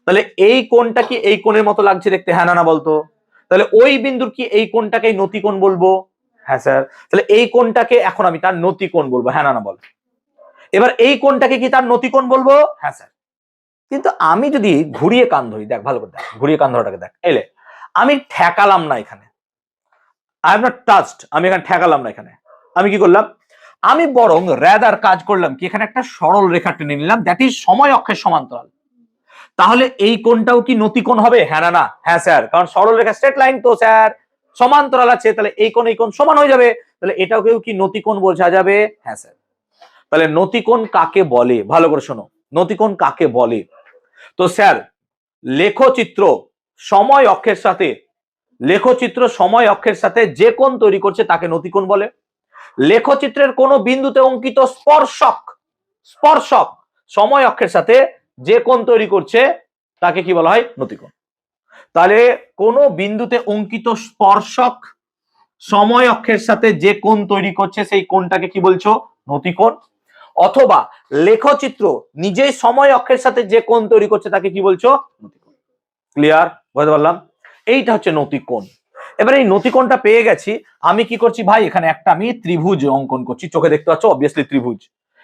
তাহলে এই কোণটা কি এই কোণের মতো লাগছে দেখতে, হ্যাঁ না বলতো? তাহলে ওই বিন্দুর কি এই কোণটাকে নতিকোণ বলবো? হ্যাঁ স্যার। তাহলে এই কোণটাকে এখন আমি তার নতিকোণ বলবো, হ্যাঁ না বল? এবার এই কোণটাকে কি তার নতিকোণ বলবো? হ্যাঁ স্যার। কিন্তু আমি যদি ঘুরিয়ে কান ধরি, দেখ ভালো করে দেখ, ঘুরিয়ে কান ধরাটাকে দেখ, এলে আমি ঠেকালাম না এখানে, আই হ্যাভ নট টাচড, আমি এখানে ঠেকালাম না এখানে। আমি কি করলাম, আমি বরং রেদার কাজ করলাম কি, এখানে একটা সরল রেখা টেনে নিলাম, দ্যাট ইজ সময় অক্ষের সমান্তরাল। তাহলে এই কোণটাও কি নতিকোণ হবে? হ্যাঁ না? হ্যাঁ স্যার, কারণ সরল রেখা স্ট্রেট লাইন তো স্যার, সমান্তরাল আছে, তাহলে এই কোণ এই কোণ সমান হয়ে যাবে, তাহলে এটাকেও কি নতিকোণ বোঝা যাবে? হ্যাঁ স্যার। তাহলে নতিকোণ কাকে বলে, ভালো করে শোনো, নতিকোণ কাকে বলে? তো স্যার লেখচিত্র সময় অক্ষের সাথে, লেখচিত্র সময় অক্ষের সাথে যে কোণ তৈরি করছে তাকে নতিকোণ বলে। লেখচিত্রের কোন বিন্দুতে অঙ্কিত স্পর্শক, স্পর্শক সময় অক্ষের সাথে যে কোণ তৈরি করছে তাকে কি বলা হয়? নতিকোণ। তাহলে কোন বিন্দুতে অঙ্কিত স্পর্শক সময় অক্ষের সাথে যে কোণ তৈরি করছে সেই কোণটাকে কি বলছো? নতিকোণ। অথবা লেখচিত্র নিজেই সময় অক্ষের সাথে যে কোণ তৈরি করছে তাকে কি বলছো? নতিকোণ। ক্লিয়ার? বুঝতে পারলাম? এইটা হচ্ছে নতিকোণ। এবার এই নতিকোণটা পেয়ে গেছি, আমি কি করছি ভাই, এখানে একটা আমি ত্রিভুজ অঙ্কন করছি, চোখে দেখতে পাচ্ছ অবভিয়াসলি ত্রিভুজ,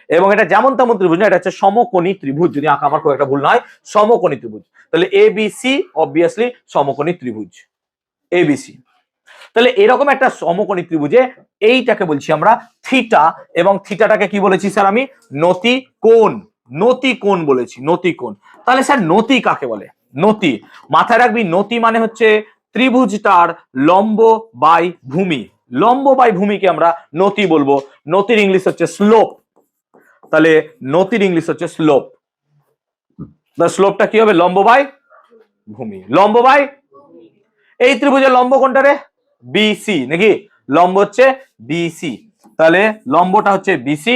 এবং এটা যেমন তেমন ত্রিভুজ না, এটা হচ্ছে সমকোণী ত্রিভুজ, যদি আঁকা আমার খুব একটা ভুল নয়, সমকোণী ত্রিভুজ। তাহলে এবিসি অবভিয়াসলি সমকোণী ত্রিভুজ এবিসি। তাহলে এরকম একটা সমকোণী ত্রিভুজে এইটাকে বলছি আমরা থিটা, এবং থিটাটাকে কি বলেছি স্যার আমি? নতিকোণ, নতিকোণ বলেছি, নতিকোণ। তাহলে স্যার নতি কাকে বলে? নতি মাথায় রাখবি, নতি মানে হচ্ছে ত্রিভুজটার লম্ব বাই ভূমি, লম্ব বাই ভূমিকে আমরা নতি বলবো। নতির ইংলিশ হচ্ছে স্লোপ, তাহলে নতির ইংলিশ হচ্ছে স্লোপ। স্লোপটা কি হবে? লম্ব বাই ভূমি, লম্ব বাই। এই ত্রিভুজের লম্ব কোনটা রে? বিসি, নাকি? লম্ব হচ্ছে বিসি, তাহলে লম্বটা হচ্ছে বিসি,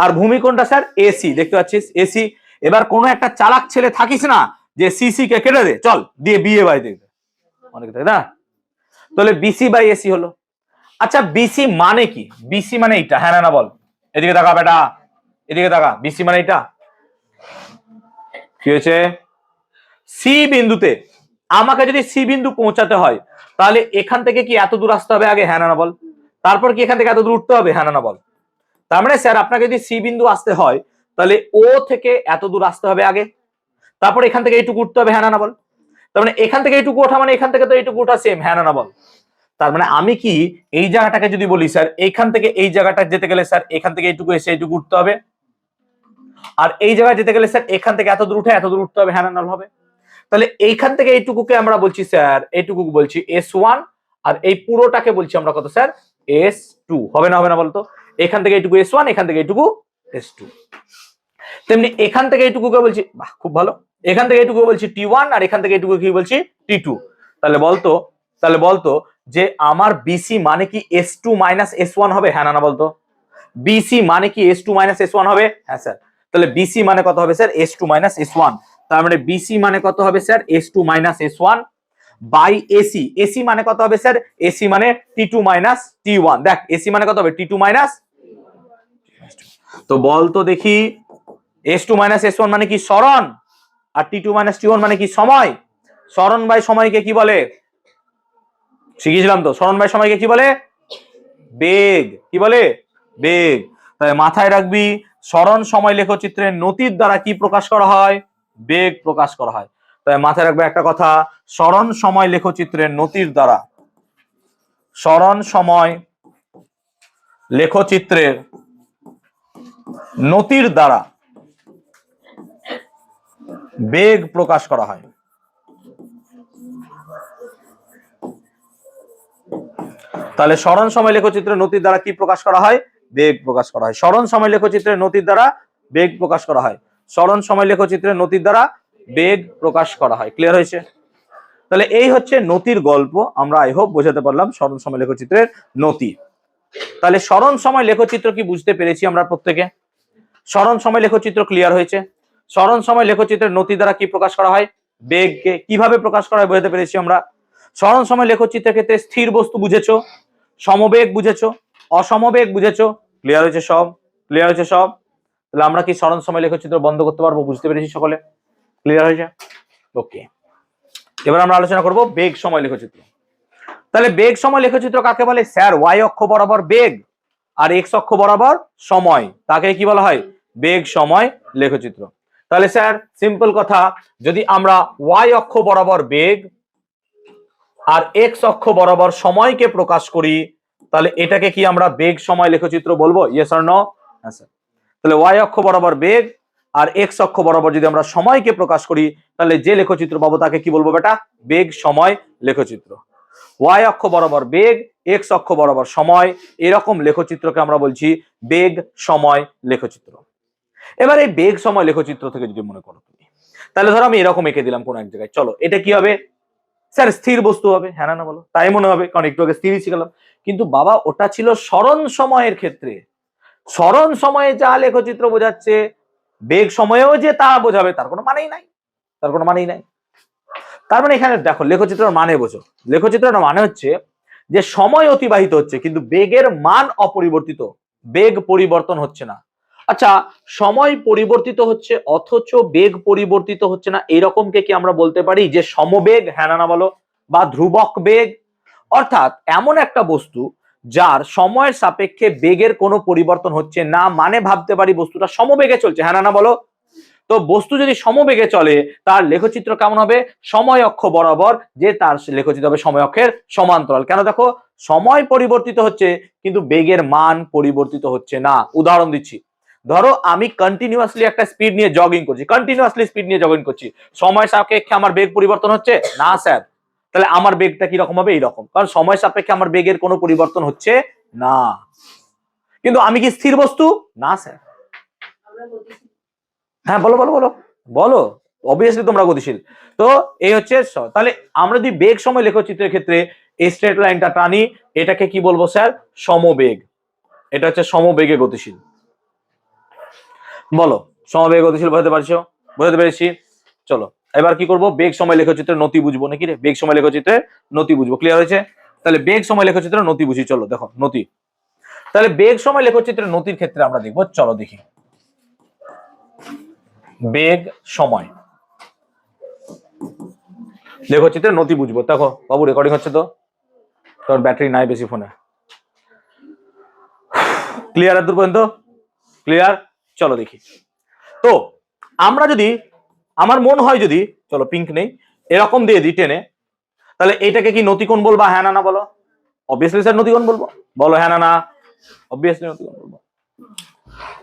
আর ভূমি কোনটা স্যার? এসি, দেখতে পাচ্ছিস এসি। এবার কোনো একটা চালাক ছেলে থাকিস না যে সিসি কে কেটে দে, চল দিয়ে বিএ বাই দেখবে, অনেক থাকে না? তাহলে বিসি বাই এসি হলো। আচ্ছা বিসি মানে কি? বিসি মানে এইটা, হ্যাঁ না বল? এদিকে তাকা বেটা, এদিকে তাকা, বিসি মানে এইটা। কি হয়েছে? সি বিন্দুতে আমাকে যদি সি বিন্দু পৌঁছাতে হয়, তাহলে এখান থেকে কি এত দূর আসতে হবে আগে, হ্যাঁ না বল? তারপর কি এখান থেকে এত দূর উঠতে হবে, হ্যাঁ না বল? তার মানে স্যার আপনাকে যদি সি বিন্দু আসতে হয়, তাহলে ও থেকে এত দূর আসতে হবে আগে, তারপর এখান থেকে এইটুকু উঠতে হবে, হ্যাঁ না বল? তার মানে এখান থেকে এইটুকু ওঠা মানে এখান থেকে তো এইটুকু ওঠা সেম, হ্যাঁ না বল? তার মানে আমি কি এই জায়গাটাকে যদি বলি স্যার, এইখান থেকে এই জায়গাটা যেতে গেলে স্যার এখান থেকে এইটুকু এসে এইটুকু উঠতে হবে, আর এই জায়গায় যেতে গেলে স্যার এখান থেকে এত দূর উঠে এত দূর উঠতে হবে, হ্যাঁ না হবে। তাহলে এইখান থেকে এইটুকুকে আমরা বলছি স্যার, এইটুকু বলছি S1, আর এই পুরোটাকে বলছি আমরা কত স্যার, S2। হবে না বলতো? এখান থেকে এইটুকু S1, এখান থেকে এইটুকু S2। তেমনি এখান থেকে এইটুকুকে বলছি, বাহ খুব ভালো, এখান থেকে এইটুকু বলছি T1, আর এখান থেকে এইটুকু কি বলছি T2। তাহলে বলতো যে আমার BC মানে কি S2 মাইনাস S1 হবে, হ্যাঁ না বলতো? BC মানে কি S2 মাইনাস S1 হবে? হ্যাঁ স্যার। তাহলে BC মানে কত হবে স্যার, S2 মাইনাস S1। তার মানে BC মানে কত হবে sir, S2 minus S1 by AC। AC মানে কত হবে স্যার, AC মানে T2 মাইনাস T1। দেখ AC মানে কত হবে, T2 মাইনাস। তো বলতো দেখি, S2 মাইনাস S1 মানে কি সরণ, আর T2 মাইনাস T1 মানে কি সময়। সরণ বাই সময়কে কি বলে, শিখিয়েছিলাম তো, সরণ বাই সময়কে কি বলে, বেগ। কি বলে, বেগ। তাই মাথায় রাখবি, সরণ সময় লেখচিত্রের নতির দ্বারা কি প্রকাশ করা হয়, বেগ প্রকাশ করা হয়। তাই মাথায় রাখবে একটা কথা, সরণ সময় লেখচিত্রের নতির দ্বারা, সরণ সময় লেখচিত্রের নতির দ্বারা বেগ প্রকাশ করা হয়। তাহলে সরণ সময় লেখচিত্রের নতির দ্বারা কি প্রকাশ করা হয়, বেগ প্রকাশ করা হয়। সরণ সময় লেখচিত্রের নতির দ্বারা বেগ প্রকাশ করা হয়। সরণ সময় লেখচিত্রের নতির দ্বারা বেগ প্রকাশ করা হয়। ক্লিয়ার হয়েছে? তাহলে এই হচ্ছে নতির গল্প, আমরা আই হোপ বোঝাতে পারলাম সরণ সময় লেখচিত্রের নতি। তাহলে সরণ সময় লেখচিত্র কি বুঝতে পেরেছি আমরা প্রত্যেকে? সরণ সময় লেখচিত্র ক্লিয়ার হয়েছে। সরণ সময় লেখচিত্রের নতি দ্বারা কি প্রকাশ করা হয়, বেগকে কিভাবে প্রকাশ করা হয় বোঝাতে পেরেছি আমরা। সরণ সময় লেখচিত্রের ক্ষেত্রে স্থির বস্তু বুঝেছো, সমবেগ বুঝেছো, অসমবেগ বুঝেছো। ক্লিয়ার হয়েছে সব? ক্লিয়ার হয়েছে সব? তাহলে আমরা কি সরণ সময় লেখচিত্র বন্ধ করতে পারবো? বুঝতে পেরেছি সকলে? ক্লিয়ার হয়েছে? ওকে, এবার আমরা আলোচনা করব বেগ সময় লেখচিত্র। তাহলে বেগ সময় লেখচিত্র কাকে বলে স্যার? ওয়াই অক্ষ বরাবর বেগ আর এক্স অক্ষ বরাবর সময়, তাকে কি বলা হয়, বেগ সময় লেখচিত্র। তাহলে স্যার সিম্পল কথা, যদি আমরা ওয়াই অক্ষ বরাবর বেগ আর এক্স অক্ষ বরাবর সময়কে প্রকাশ করি, তাহলে এটাকে কি আমরা বেগ সময় লেখচিত্র বলবো? Yes or no? হ্যাঁ স্যার। তাহলে ওয়াই অক্ষ বরাবর বেগ আর এক্স অক্ষ বরাবর যদি আমরা সময়কে প্রকাশ করি, তাহলে যে লেখচিত্র পাবো তাকে কি বলবো বেটা? বেগ সময় লেখচিত্র। ওয়াই অক্ষ বরাবর বেগ, এক্স অক্ষ বরাবর সময়, এরকম লেখচিত্রকে আমরা বলছি বেগ সময় লেখচিত্র। এবার এই বেগ সময় লেখচিত্র থেকে যদি মনে করো তুমি, তাহলে ধরো আমি এরকম এঁকে দিলাম কোন এক জায়গায়, চলো এটা কি হবে স্যার? স্থির বস্তু হবে, হ্যাঁ না বলো? তাই মনে হবে, কারণ একটু আগে স্থিরই শিখলাম। কিন্তু বাবা ওটা ছিল সরণ সময়ের ক্ষেত্রে। সরণ সময়ে যা লেখচিত্র বোঝাচ্ছে, বেগ সময়েও যে তা বোঝাবে তার কোনো মানেই নাই, তার কোনো মানেই নাই। তার মানে এখানে দেখো লেখচিত্রের মানে বোঝো। লেখচিত্রের মানে হচ্ছে যে সময় অতিবাহিত হচ্ছে কিন্তু বেগের মান অপরিবর্তিত, বেগ পরিবর্তন হচ্ছে না। আচ্ছা, সময় পরিবর্তিত হচ্ছে অথচ বেগ পরিবর্তিত হচ্ছে না, এরকমকে কি আমরা বলতে পারি যে সমবেগ, হ্যাঁ না বলো? বা ধ্রুবক বেগ। অর্থাৎ এমন একটা বস্তু যার সময়ের সাপেক্ষে বেগের কোনো পরিবর্তন হচ্ছে না, মানে ভাবতে পারি বস্তুটা সমবেগে চলছে, হ্যাঁ না বলো? তো বস্তু যদি সমবেগে চলে তার লেখচিত্র কেমন হবে? সময় অক্ষ বরাবর, যে তার লেখচিত্র হবে সময় অক্ষের সমান্তরাল। কেন? দেখো সময় পরিবর্তিত হচ্ছে কিন্তু বেগের মান পরিবর্তিত হচ্ছে না। উদাহরণ দিচ্ছি, ধরো আমি কন্টিনিউয়াসলি একটা স্পিড নিয়ে জগিং করছি, কন্টিনিউয়াসলি স্পিড নিয়ে জগিং করছি, সময় সাপেক্ষে আমার বেগ পরিবর্তন হচ্ছে না স্যার। তাহলে আমার বেগটা কি রকম হবে? এইরকম, কারণ সময় সাপেক্ষে আমার বেগের কোনো পরিবর্তন হচ্ছে না। কিন্তু আমি কি স্থির বস্তু? না স্যার। হ্যাঁ বলো বলো বলো বলো, অবভিয়াসলি তোমরা গতিশীল। তো এই হচ্ছে তাহলে আমরা যদি বেগ সময় লেখচিত্রের ক্ষেত্রে এই স্ট্রেট লাইনটা টানি, এটাকে কি বলবো স্যার? সমবেগ। এটা হচ্ছে সমবেগে গতিশীল। বলো সমবেগে গতিশীল বোঝাতে পারছো? বোঝাতে পেরেছি? চলো এবার কি করব, বেগ সময় লেখচিত্রের নতি বুঝবো নাকি রে? বেগ সময় লেখচিত্রের নতি বুঝবো। ক্লিয়ার হয়েছে? তাহলে বেগ সময় লেখচিত্রের নতি বুঝি। চলো দেখো নতি। তাহলে বেগ সময় লেখচিত্রের নতির ক্ষেত্রে আমরা দেখবো, চলো দেখি বেগ সময় লেখচিত্রের নতি বুঝবো। দেখো বাবু রেকর্ডিং হচ্ছে তো, তোর ব্যাটারি নাই বেশি ফোনে। ক্লিয়ার এত পর্যন্ত? ক্লিয়ার? চলো দেখি। তো আমরা যদি, আমার মন হয় যদি, চলো পিঙ্ক নেই, এরকম দিয়ে দিই টেনে, তাহলে এটাকে কি নতিকোণ বলবা, হ্যাঁ না বলো? অবভিয়াসলি স্যার নতিকোণ বলবো। বলো হ্যাঁ না? অবভিয়াসলি নতিকোণ বলবো।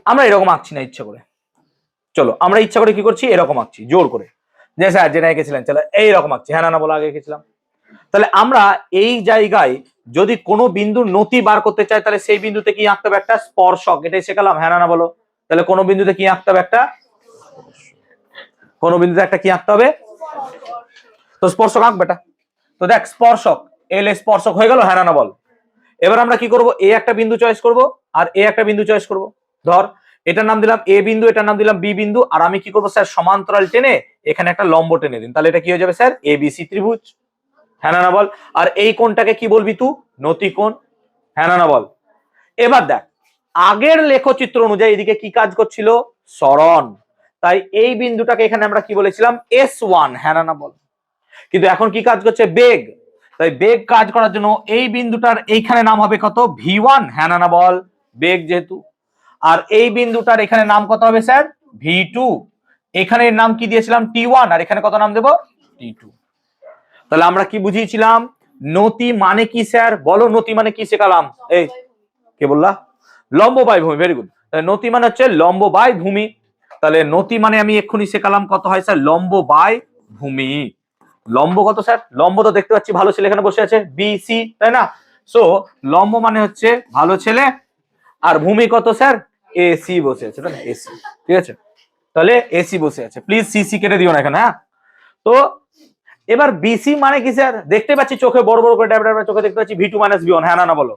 আমরা এরকম আঁকছি না ইচ্ছা করে, চলো আমরা ইচ্ছা করে কি করছি, এরকম আঁকছি জোর করে, যে স্যার যেটা এঁকেছিলেন চলো এইরকম আঁকছি, হ্যাঁ না বলো আগে এঁকেছিলাম। তাহলে আমরা এই জায়গায় যদি কোনো বিন্দুর নতি বার করতে চাই, তাহলে সেই বিন্দুতে কি আঁকতে হবে, একটা স্পর্শক, এটাই শেখালাম, হ্যাঁ না বলো। তাহলে কোনো বিন্দুতে কি আঁকতে হবে, একটা কোনো বিন্দুতে একটা কি আঁকতে হবে, তো স্পর্শক আঁক বেটা। তো দেখ স্পর্শক, এল স্পর্শক হয়ে গেল, হ্যাঁ না বল। এবার আমরা কি করব, এ একটা বিন্দু চয়েস করব আর এ একটা বিন্দু চয়েস করব। ধর এটার নাম দিলাম এ বিন্দু, এটার নাম দিলাম বি বিন্দু, আর আমি কি করব স্যার, সমান্তরাল টেনে এখানে একটা লম্ব টেনে দিন, তাহলে এটা কি হয়ে যাবে স্যার, এ বি সি ত্রিভুজ, হ্যাঁ না বল। আর এই কোণটাকে কি বলবি তুই, নতি কোণ, হ্যাঁ না বল। এবার দেখ আগের লেখচিত্র অনুযায়ী এদিকে কি কাজ করছিল, সরণ, তাই এই বিন্দুটাকে এখানে আমরা কি বলেছিলাম, S1, হ্যাঁ না বল। কিন্তু এখন কি কাজ করছে, বেগ, তাই বেগ কাজ করার জন্য এই বিন্দুটার এইখানে নাম হবে কত, V1, হ্যাঁ না বল, বেগ যেহেতু। আর এই বিন্দুটার এখানে নাম কত হবে স্যার, V2, এখানে নাম কি দিয়েছিলাম T1, আর এখানে কত নাম দেব, T2। তাহলে আমরা কি বুঝিয়েছিলাম, নতি মানে কি স্যার বলো, নতি মানে কি শেখালাম, এই কে বললা, লম্ব বাই ভূমি, ভেরি গুড। নতি মানে হচ্ছে লম্ব বাই ভূমি, তাহলে নতি মানে আমি এক্ষুনি শেখালাম কত হয় স্যার, লম্ব বাই ভূমি। লম্ব কত স্যার, লম্ব তো দেখতে পাচ্ছি ভালো ছেলে এখানে বসে আছে BC, তাই না, সো লম্ব মানে হচ্ছে ভালো ছেলে, আর ভূমি কত স্যার, AC বসে আছে, তাই না, AC, ঠিক আছে, তাহলে AC বসে আছে, প্লিজ CC কেটে দিও না এখানে, হ্যাঁ। তো এবার BC মানে কি স্যার, দেখতে পাচ্ছি চোখে বড় বড় করে ড্যাবড্যাব চোখে দেখতে পাচ্ছি V2 - V1, হ্যাঁ না বলো,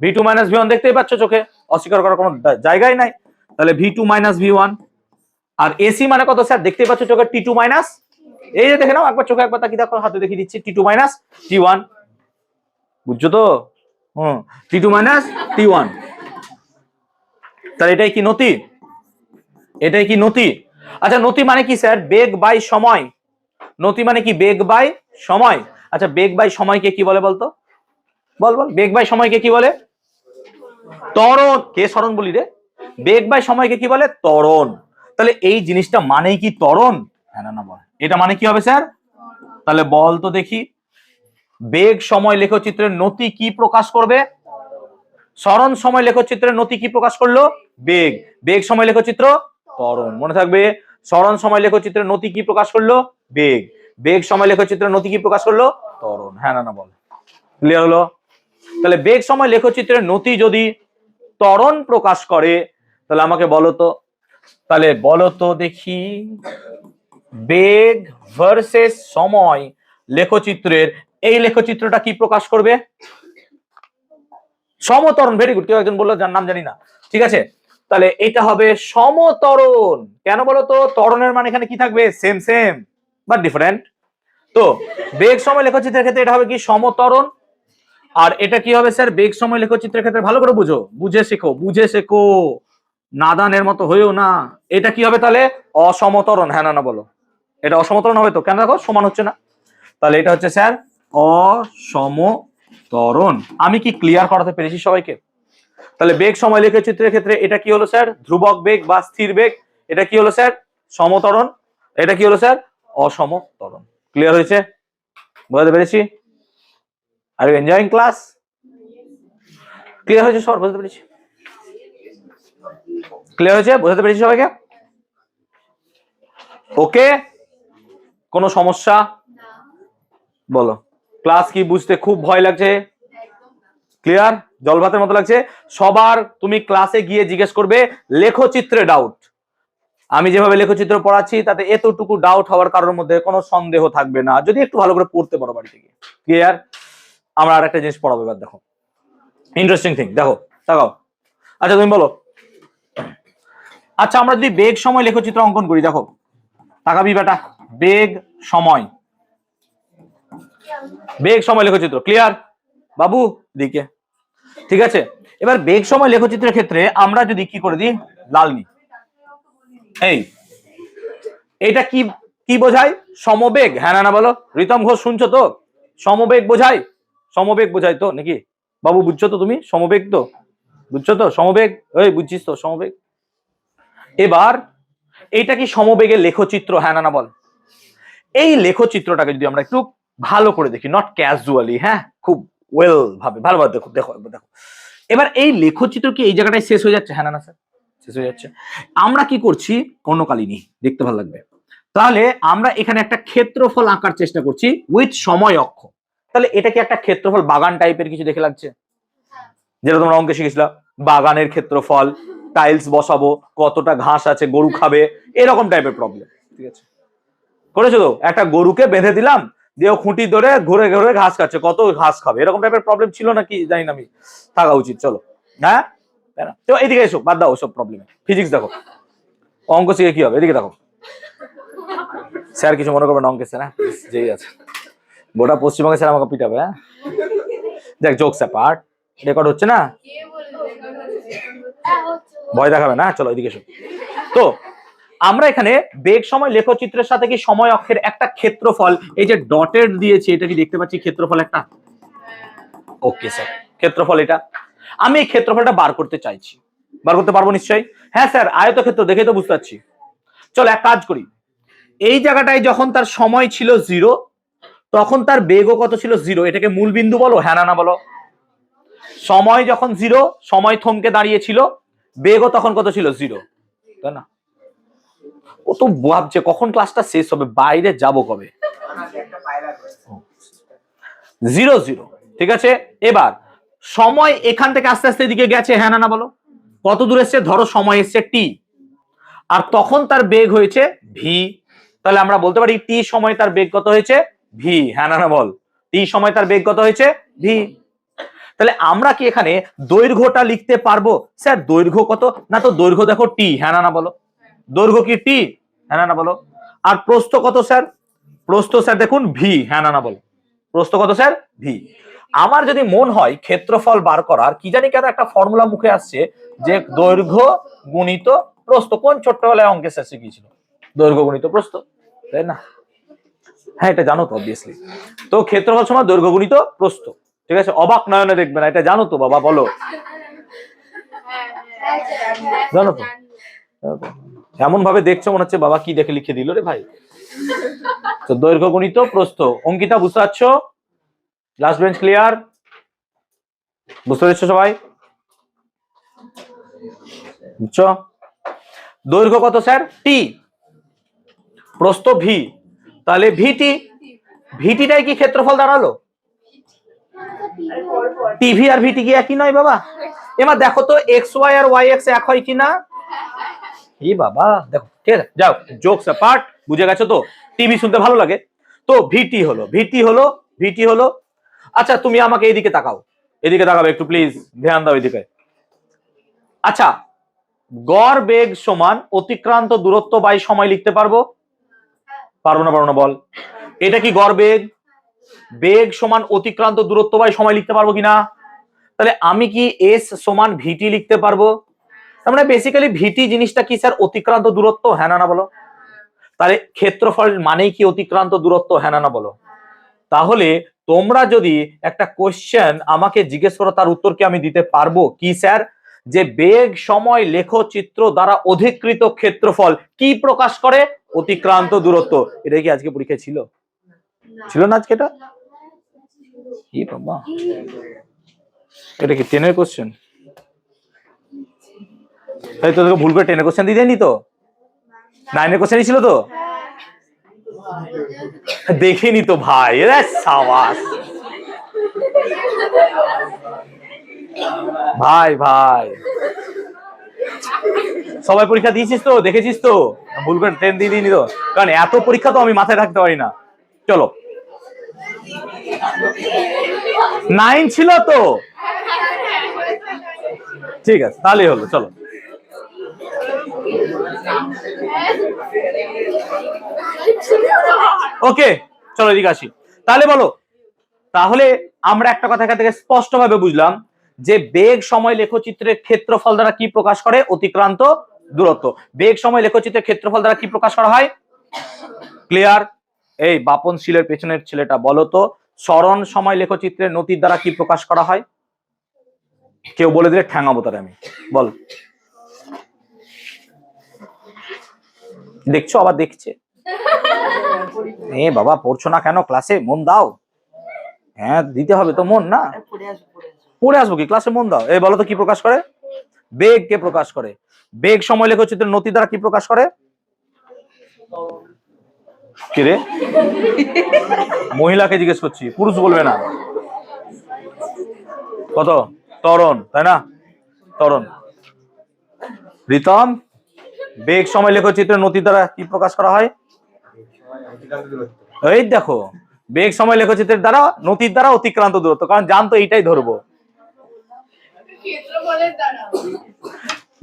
V2 - V1 দেখতেই পাচ্ছ চোখে, অস্বীকার করার কোনো জায়গায় নাই, তাহলে V2 - V1। আর AC মানে কত স্যার, দেখতেই পাচ্ছ চোখে T2 মাইনাস, এই যে দেখে নাও একবার চোখে একবার তাকিয়ে দেখো, হাতে দেখিয়ে দিচ্ছি T2 - T1, বুঝছো তো, T2 - T1, তাহলে এটাই কি নতি, এটাই কি নতি। আচ্ছা নতি মানে কি স্যার, বেগ বাই সময়, নতি মানে কি, বেগ বাই সময়। আচ্ছা বেগ বাই সময়কে কি বলে বলতো, বল বল, বেগ বাই সময়কে কি বলে, ত্বরণ, কে সরণ বলি রে, বেগ বাই সময়কে কি বলে, ত্বরণ। তাহলে এই জিনিসটা মানেই কি ত্বরণ, হ্যাঁ না বল, এটা মানে কি হবে স্যার, তাহলে বল তো দেখি, বেগ সময় লেখচিত্রের নতি কি প্রকাশ করবে, সরণ সময় লেখচিত্রের নতি কি প্রকাশ করলো, বেগ, বেগ সময় লেখচিত্র ত্বরণ, মনে থাকবে, সরণ সময় লেখচিত্রের নতি কি প্রকাশ করলো, বেগ, বেগ সময় লেখচিত্রের নতি কি প্রকাশ করলো, ত্বরণ, হ্যাঁ না বল, ক্লিয়ার হলো। তাহলে বেগ সময় লেখচিত্রের নতি যদি ত্বরণ প্রকাশ করে, তাহলে আমাকে বলো তো, তাহলে বলো তো দেখি, বেগ ভার্সেস সময় লেখচিত্রের এই লেখচিত্রটা কি প্রকাশ করবে, সমতরণ, ভেরি গুড, কেউ একজন বললো যার নাম জানি না, ঠিক আছে, তাহলে এটা হবে সমতরণ। কেন বলো তো, ত্বরণের মানে এখানে কি থাকবে, সেম সেম বাট ডিফারেন্ট। তো বেগ সময় লেখচিত্রের ক্ষেত্রে এটা হবে কি, সমতরণ, আর এটা কি হবে স্যার, বেগ সময় লেখচিত্রের ক্ষেত্রে, ভালো করে বুঝো, বুঝে শেখো, বুঝে শেখো, নাদানের মতো হয়েও না, এটা কি হবে তাহলে, অসমতরণ, হ্যাঁ না বলো, এটা অসমতরণ হবে তো, কেন দেখো সমান হচ্ছে না, তাহলে এটা হচ্ছে স্যার অসমতরণ। আমি কি ক্লিয়ার করাতে পেরেছি সবাইকে। তাহলে বেগ সময় লেখচিত্রের ক্ষেত্রে এটা কি হলো স্যার, ধ্রুবক বেগ বা স্থির বেগ, এটা কি হলো স্যার, সমতরণ, এটা কি হলো স্যার, অসমতরণ। ক্লিয়ার হয়েছে, বুঝতে পেরেছি, are you enjoying class, clear হয়েছে সব, বুঝতে পেরেছি, ক্লিয়ার হয়েছে, বুঝতে পেরেছি সবাইকে, ওকে, কোনো সমস্যা বলো, ক্লাস কি বুঝতে খুব ভয় লাগছে, ক্লিয়ার, জল ভাতের মতো লাগছে সবার, তুমি ক্লাসে গিয়ে জিজ্ঞেস করবে লেখচিত্রে ডাউট, আমি যেভাবে লেখচিত্র পড়াচ্ছি তাতে এতটুকু ডাউট হওয়ার কারোর মধ্যে কোনো সন্দেহ থাকবে না, যদি একটু ভালো করে পড়তে পারো বাড়ি থেকে, ক্লিয়ার। আমরা আর একটা জিনিস পড়াবো এবার, দেখো ইন্টারেস্টিং থিং, দেখো তাকাও, আচ্ছা তুমি বলো, আচ্ছা আমরা যদি বেগ সময় লেখচিত্র অঙ্কন করি, দেখো তাকাবি বেটা, বেগ সময়, বেগ সময় লেখচিত্র, ক্লিয়ার বাবু দিকে, ঠিক আছে। এবার বেগ সময় লেখচিত্রের ক্ষেত্রে আমরা যদি কি করে দিই, লাল নি, এই এটা কি কি বোঝায়, সমবেগ, হ্যাঁ না বলো, রিতম ঘোষ শুনছো তো, সমবেগ বোঝায়, সমবেগ বোঝায় তো নাকি বাবু, বুঝছো তো তুমি, সমবেগ তো বুঝছো তো, সমবেগ, ওই বুঝছিস তো সমবেগ। এবার এইটা কি সমবেগের লেখচিত্র, হ্যাঁ না বল, এই লেখচিত্রটাকে যদি আমরা একটু ভালো করে দেখি, নট ক্যাজুয়ালি, হ্যাঁ খুব ওয়েল ভাবে, ভালোভাবে দেখো দেখো দেখো, এবার এই লেখচিত্র কি এই জায়গাটায় শেষ হয়ে যাচ্ছে, হ্যাঁ না স্যার, শেষ হয়ে যাচ্ছে। আমরা কি করছি, কোনো কালিনী, দেখতে ভালো লাগবে। তাহলে আমরা এখানে একটা ক্ষেত্রফল আঁকার চেষ্টা করছি উইথ সময় অক্ষ। তাহলে এটা কি একটা ক্ষেত্রফল বাগান টাইপের কিছু দেখে লাগছে? যেটা তোমরা অঙ্কে শিখেছিলা, বাগানের ক্ষেত্রফল, টাইলস বসাবো, কতটা ঘাস আছে, গরু খাবে, এরকম টাইপের প্রবলেম। ঠিক আছে, করেছো তো? একটা গরুকে বেঁধে দিলাম, দিয়ে খুঁটি ধরে ঘুরে ঘুরে ঘাস খাচ্ছে, কত ঘাস খাবে, এরকম টাইপের প্রবলেম ছিল নাকি জানি না, আমি থাকা উচিত। চলো, হ্যাঁ, তো এইদিকে এসো, বাদ দাও ওসব প্রবলেম। ফিজিক্স দেখো, অঙ্ক শিখে কি হবে, এদিকে দেখো। স্যার কিছু মনে করবেন অঙ্কে, স্যার যেই আছে গোটা পশ্চিমবঙ্গে স্যার আমাকে পিটাবে। হ্যাঁ, দেখ, জোকস অ্যাপার্ট, রেকর্ড হচ্ছে না, ভয় দেখাবে না। চলো এদিকে এসো। তো আমরা এখানে বেগ সময় লেখচিত্রের সাথে কি সময় অক্ষের একটা ক্ষেত্রফল, এই যে ডটেড দিয়েছি, এটা কি দেখতে পাচ্ছি ক্ষেত্রফল একটা? ওকে স্যার, ক্ষেত্রফল এটা। আমি এই ক্ষেত্রফলটা বার করতে চাইছি, বার করতে পারবো নিশ্চয়ই? হ্যাঁ স্যার, আয়তক্ষেত্র দেখে তো বুঝতে পারছি। চলো এক কাজ করি, এই জায়গাটায় যখন তার সময় ছিল 0, তখন তার বেগও কত ছিল? 0। এটাকে মূল বিন্দু বলো, হ্যাঁ না বলো? সময় যখন 0, সময় থমকে দাঁড়িয়েছিল, বেগও তখন কত ছিল? 0, তাই না? ও তো ভাবছে কখন ক্লাসটা শেষ হবে, বাইরে যাব কবে। 0 0, ঠিক আছে। এবার সময় এখান থেকে আস্তে আস্তে এদিকে গেছে, হ্যাঁ না বলো? কত দূর এসছে? ধরো সময় এসছে t, আর তখন তার বেগ হয়েছে v। তাহলে আমরা বলতে পারি t সময় তার বেগ কত হয়েছে? v, হ্যাঁ না বল? t সময় তার বেগ কত হয়েছে? v। তাহলে আমরা কি এখানে দৈর্ঘ্যটা লিখতে পারবো? স্যার দৈর্ঘ্য কত? না তো দৈর্ঘ্য দেখো t, হ্যাঁ না বলো? দৈর্ঘ্য কি t, হ্যাঁ না বলো? আর প্রস্থ কত স্যার? প্রস্থ স্যার দেখুন v, হ্যাঁ না বলো? প্রস্থ কত স্যার? v। আমার যদি মন হয় ক্ষেত্রফল বার করার, কি জানি কেন একটা ফর্মুলা মুখে আসছে যে দৈর্ঘ্য গুণিত প্রস্থ। কোন ছোট্টবেলায় অঙ্কে স্যার শিখিয়েছিল? দৈর্ঘ্য গুণিত প্রস্থ, তাই না? হ্যাঁ, এটা জানো তো অবভিয়াসলি। তো ক্ষেত্রফল সমান দৈর্ঘ্য গুণিত প্রস্থ, ঠিক আছে? অবাক নয়নে দেখবে না, এটা জানো তো বাবা, বলো জানো তো? এমন ভাবে দেখছো মনে হচ্ছে বাবা কি দেখে লিখে দিল রে ভাই। তো দৈর্ঘ্য গুণিত প্রস্থ, অঙ্কিতা বুঝতে পারছো? Last bench clear? বুঝতে পারছো সবাই? বুঝছো? দৈর্ঘ্য কত স্যার? t, প্রস্থ v, তাহলে vt, vtটাই কি ক্ষেত্রফল দাঁড়ালো? টিভি আর ভিটি কি একই নয় বাবা? এবার দেখো তো xy আর yx এক হয় কিনা। এই বাবা দেখো, ঠিক আছে, যাও, জোকস অ্যাপার্ট, বুঝে গেছো তো? টিভি শুনতে ভালো লাগে, তো ভিটি হলো, ভিটি হলো, ভিটি হলো। আচ্ছা তুমি আমাকে এইদিকে তাকাও, এদিকে তাকাবে একটু প্লিজ, ধ্যান দাও এদিকে। আচ্ছা, গড় বেগ সমান অতিক্রান্ত দূরত্ব বাই সময় লিখতে পারবো? পারবো না? পারবো না বল। এটা কি গড় বেগ? বেগ সমান অতিক্রান্ত দূরত্ব বাই সময় লিখতে পারবো কিনা? তাহলে আমি কি এস সমান ভিটি লিখতে পারবো? তার মানে বেসিক্যালি ভিটি জিনিসটা কি স্যার? অতিক্রান্ত দূরত্ব, হ্যাঁ না বলো? তাহলে ক্ষেত্রফল মানেই কি অতিক্রান্ত দূরত্ব, হ্যাঁ না বলো? তাহলে তোমরা যদি একটা কোশ্চেন আমাকে জিজ্ঞেস করো, তার উত্তর কি আমি দিতে পারবো? কি স্যার? যে বেগ সময় লেখচিত্র দ্বারা অধিকৃত ক্ষেত্রফল কি প্রকাশ করে? অতিক্রান্ত দূরত্ব। এটা কি আজকে পরীক্ষায় ছিল? ছিল না আজকে? এটা বাবা, এটা কি 10 এর কোশ্চেন? তাই তো ভুল করে 10 এর কোশ্চেন দিয়ে দেয়নি তো? 9 এর কোশ্চেনই ছিল তো? দেখিনি তো ভাই, এরা সাবাস ভাই। ভাই সবাই পরীক্ষা দিয়েছিস তো? দেখেছিস তো? ভুল করে 10 দিয়ে দিইনি তো? কারণ এত পরীক্ষা তো আমি মাথায় রাখতে পারি না। চলো, 9 ছিল তো? ঠিক আছে, তাহলেই হলো। চলো, ওকে, চলো এদিকে আসি। তাহলে বলো, তাহলে আমরা একটা কথা এখান থেকে স্পষ্ট ভাবে বুঝলাম যে বেগ সময় লেখচিত্রের ক্ষেত্রফল দ্বারা কি প্রকাশ করে? অতিক্রান্ত দূরত্ব। বেগ সময় লেখচিত্রের ক্ষেত্রফল দ্বারা কি প্রকাশ করা হয়? ক্লিয়ার? এই বাপন শিলের পেছনের ছেলেটা বলো তো, সরণ সময় লেখচিত্রের নতির দ্বারা কি প্রকাশ করা হয়? কেউ বলে দিলে ঠ্যাঙাবো তারে আমি, বল। দেখছো, আবার দেখছে। এ বাবা, পড়ছো না কেন? ক্লাসে মন দাও। হ্যাঁ দিতে হবে তো মন, না পড়ে আসবো কি, ক্লাসে মন দাও। এই বলো তো কি প্রকাশ করে? বেগকে প্রকাশ করে। বেগ সময় লেখচিত্রের নতি দ্বারা কি প্রকাশ করে? কি রে, মহিলাকে জিজ্ঞেস করছি, পুরুষ বলবে না। কত? ত্বরণ, তাই না? ত্বরণ। রিতম, বেগ সময় লেখচিত্রের নতি দ্বারা কি প্রকাশ করা হয়? এই দেখো, বেগ সময় লেখচিত্রের দ্বারা নতির দ্বারা অতিক্রান্ত দূরত্ব, কারণ জানতো এইটাই ধরবো,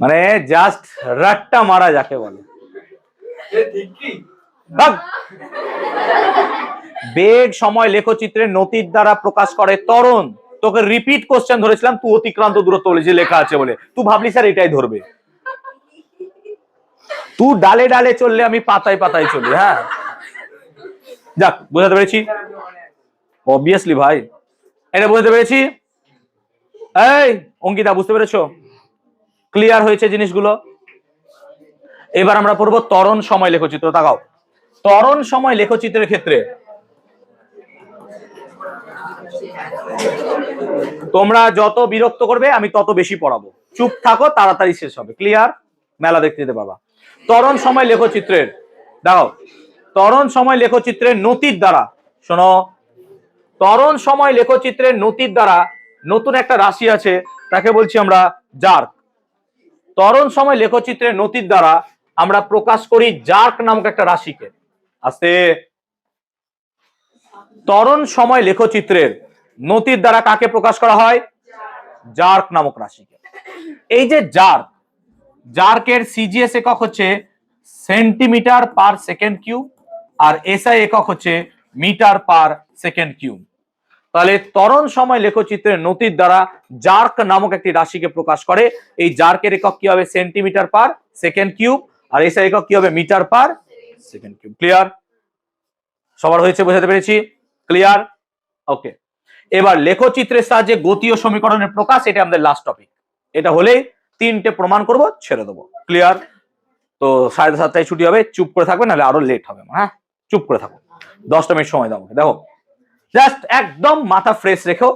মানে জাস্ট রাট্টা মারা যাকে বলে। বেগ সময় লেখচিত্রের নতির দ্বারা প্রকাশ করে ত্বরণ। তোকে রিপিট কোশ্চেন ধরেছিলাম, তুই অতিক্রান্ত দূরত্ব বলে যে লেখা আছে বলে, তুই ভাবলি স্যার এটাই ধরবে। তুই ডালে ডালে চললে, আমি পাতায় পাতায় চলি। হ্যাঁ, যাক, বুঝাতে পেরেছি? অবভিয়াসলি ভাই, এটা বুঝতে পেরেছি। এই অঙ্কিতা, বুঝতে পেরেছো? ক্লিয়ার হয়েছে জিনিসগুলো? এবার আমরা পড়বো ত্বরণ সময় লেখচিত্র। তাকাও, ত্বরণ সময় লেখচিত্রের ক্ষেত্রে তোমরা যত বিরক্ত করবে আমি তত বেশি পড়াবো। চুপ থাকো, তাড়াতাড়ি শেষ হবে। ক্লিয়ার? মেলা দেখতে যেতে পারবা। ত্বরণ সময় লেখচিত্রের, দেখো, ত্বরণ সময় লেখচিত্রের নতির দ্বারা, শোনো, ত্বরণ সময় লেখচিত্রের নতির দ্বারা নতুন একটা রাশি আছে, তাকে বলছি আমরা জার্ক। ত্বরণ সময় লেখচিত্রের নতির দ্বারা আমরা প্রকাশ করি জার্ক নামক একটা রাশিকে। আস্তে। ত্বরণ সময় লেখচিত্রের নতির দ্বারা কাকে প্রকাশ করা হয়? জার্ক নামক রাশিকে। এই যে জার্ক, জার্কের সিজিএস একক হচ্ছে সেন্টিমিটার পার সেকেন্ড কিউব, আর এসআই একক হচ্ছে মিটার পার সেকেন্ড কিউব। তাহলে ত্বরণ সময় লেখচিত্রের নতির দ্বারা জার্ক নামক একটি রাশিকে প্রকাশ করে। এই জার্কের একক কি হবে? সেন্টিমিটার পার সেকেন্ড কিউব, আর এসআই একক কি হবে? Metre per second cube. Clear? সবার হয়েছে? বোঝাতে পেরেছি? ক্লিয়ার? ওকে। এবার লেখচিত্রের সাহায্যে গতীয় সমীকরণের প্রকাশ, এটা আমাদের লাস্ট টপিক। এটা হলেই তিনটে প্রমাণ করব, ছেড়ে দেবো। ক্লিয়ার? তো 7:30টায় ছুটি হবে, চুপ করে থাকবে, নাহলে আরো লেট হবে। হ্যাঁ, চুপ করে থাকো, 10টা মিনিট সময় দাও। দেখো, জাস্ট একদম মাথা ফ্রেশ রেখো,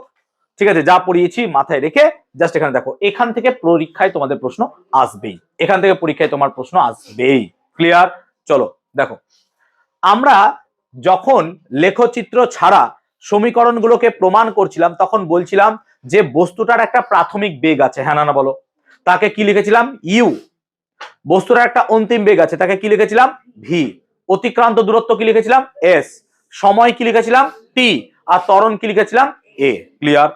ঠিক আছে? যা পড়িয়েছি মাথায় রেখে জাস্ট এখানে দেখো, এখান থেকে পরীক্ষায় তোমাদের প্রশ্ন আসবেই, এখান থেকে পরীক্ষায় তোমার প্রশ্ন আসবেই। ক্লিয়ার? চলো দেখো, আমরা যখন লেখচিত্র ছাড়া সমীকরণগুলোকে প্রমাণ করছিলাম, তখন বলছিলাম যে বস্তুটার একটা প্রাথমিক বেগ আছে, হ্যাঁ না বলো? তাকে কি লিখেছিলাম? ইউ। বস্তুটার একটা অন্তিম বেগ আছে, তাকে কি লিখেছিলাম? ভি। অতিক্রান্ত দূরত্ব কি লিখেছিলাম? এস। সময় কি লিখেছিলাম? টি। আর ত্বরণ কি লিখেছিলাম? এ। ক্লিয়ার?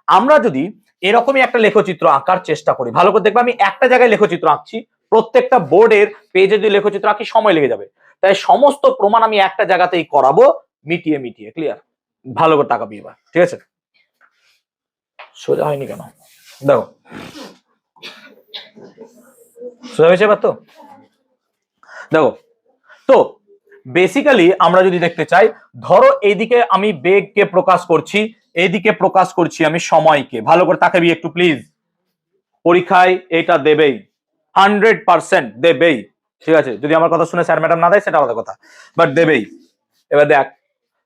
আমরা যদি এরকমই একটা লেখচিত্র আঁকার চেষ্টা করি, ভালো করে দেখবে, আমি একটা জায়গায় লেখচিত্র আঁকছি, প্রত্যেকটা বোর্ডের পেজে যদি লেখচিত্র আঁকি সময় লেগে যাবে, তাই সমস্ত প্রমাণ আমি একটা জায়গাতেই করাবো, মিটিয়ে মিটিয়ে। ক্লিয়ার? ভালো করে তাকাবি এবার, ঠিক আছে? সোজা হয়নি কেন? দেখো, সোজা হয়েছে এবার তো? দেখো, তো বেসিক্যালি আমরা যদি দেখতে চাই, ধরো এইদিকে আমি বেগকে প্রকাশ করছি, এইদিকে প্রকাশ করছি আমি সময়কে। ভালো করে তাকাবি একটু প্লিজ, পরীক্ষায় এটা দেবেই, 100% দেবেই, ঠিক আছে? যদি আমার কথা শুনে স্যার ম্যাডাম না দেয় সেটা আলাদা কথা, বাট দেবেই। এবার দেখ,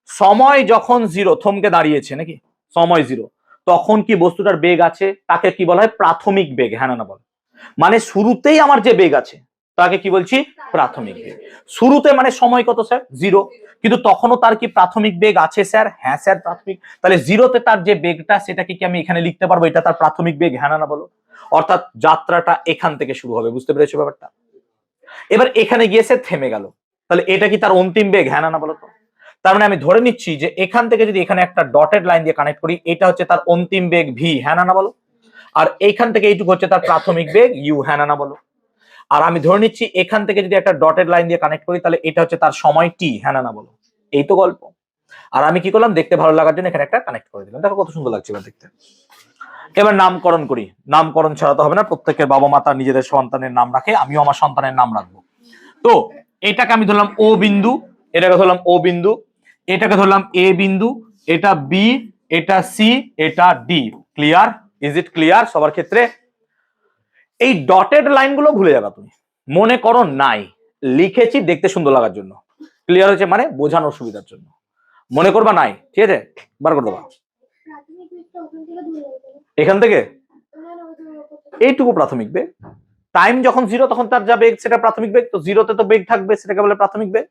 সময় যখন 0 থমকে দাঁড়িয়েছে, নাকি সময় 0, তখন কি বস্তুটার বেগ আছে? তাকে কি বলা হয়? প্রাথমিক বেগ, হ্যাঁ না বল? মানে শুরুতেই আমার যে বেগ আছে তাকে কি বলছি? প্রাথমিক বেগ। শুরুতে মানে সময় কত স্যার? 0, কিন্তু তখনও তার কি প্রাথমিক বেগ আছে স্যার? হ্যাঁ স্যার, প্রাথমিক। তাহলে 0তে তার যে বেগটা, সেটাকে কি আমি এখানে লিখতে পারবো এটা তার প্রাথমিক বেগ, হ্যাঁ না বলো? অর্থাৎ যাত্রাটা এখান থেকে শুরু হবে। বুঝতে পেরেছো ব্যাপারটা? এবার এখানে গিয়ে সে থেমে গেল, তাহলে এটা কি তার অন্তিম বেগ, হ্যাঁ না বলো তো? তার মানে আমি ধরে নিচ্ছি যে এখান থেকে যদি এখানে একটা ডটেড লাইন দিয়ে কানেক্ট করি, এটা হচ্ছে তার অন্তিম বেগ ভি, হ্যাঁ না বলো? আর এইখান থেকে এইটুকু হচ্ছে তার প্রাথমিক বেগ ইউ, হ্যাঁ না বলো? আর আমি ধরে নিচ্ছি এখান থেকে যদি একটা ডটেড লাইন দিয়ে কানেক্ট করি, তাহলে এটা হচ্ছে তার সময় টি, হ্যাঁ না বলো? এই তো গল্প। আর আমি কি করলাম? দেখতে ভালো লাগার জন্য এখানে একটা কানেক্ট করে দিলাম। দেখো কত সুন্দর লাগছে এবার দেখতে। এবার নামকরণ করি। নামকরণ ছাড়া তো হবে না, প্রত্যেকের বাবা মা তার নিজেদের সন্তানের নাম রাখে, আমিও আমার সন্তানের নাম রাখবো। তো এটাকে আমি ধরলাম ও বিন্দু, এটাকে ধরলাম ও বিন্দু, এটাকে ধরলাম এ বিন্দু, এটা বি, এটা সি, এটা D. Clear? Is it clear সবার ক্ষেত্রে? এই ডটেড লাইনগুলো ভুলে যাবে তুমি, মনে করো নাই, লিখেছি দেখতে সুন্দর লাগার জন্য। ক্লিয়ার হয়েছে? মানে বোঝানোর সুবিধার জন্য মনে করবা নাই, ঠিক আছে? বার করে দেবা এখান থেকে। এইটুকু প্রাথমিক বেগ। টাইম যখন 0 তখন তার যা বেগ সেটা প্রাথমিক বেগ, তো 0-তে তো বেগ থাকবে, সেটাকে বলে প্রাথমিক বেগ।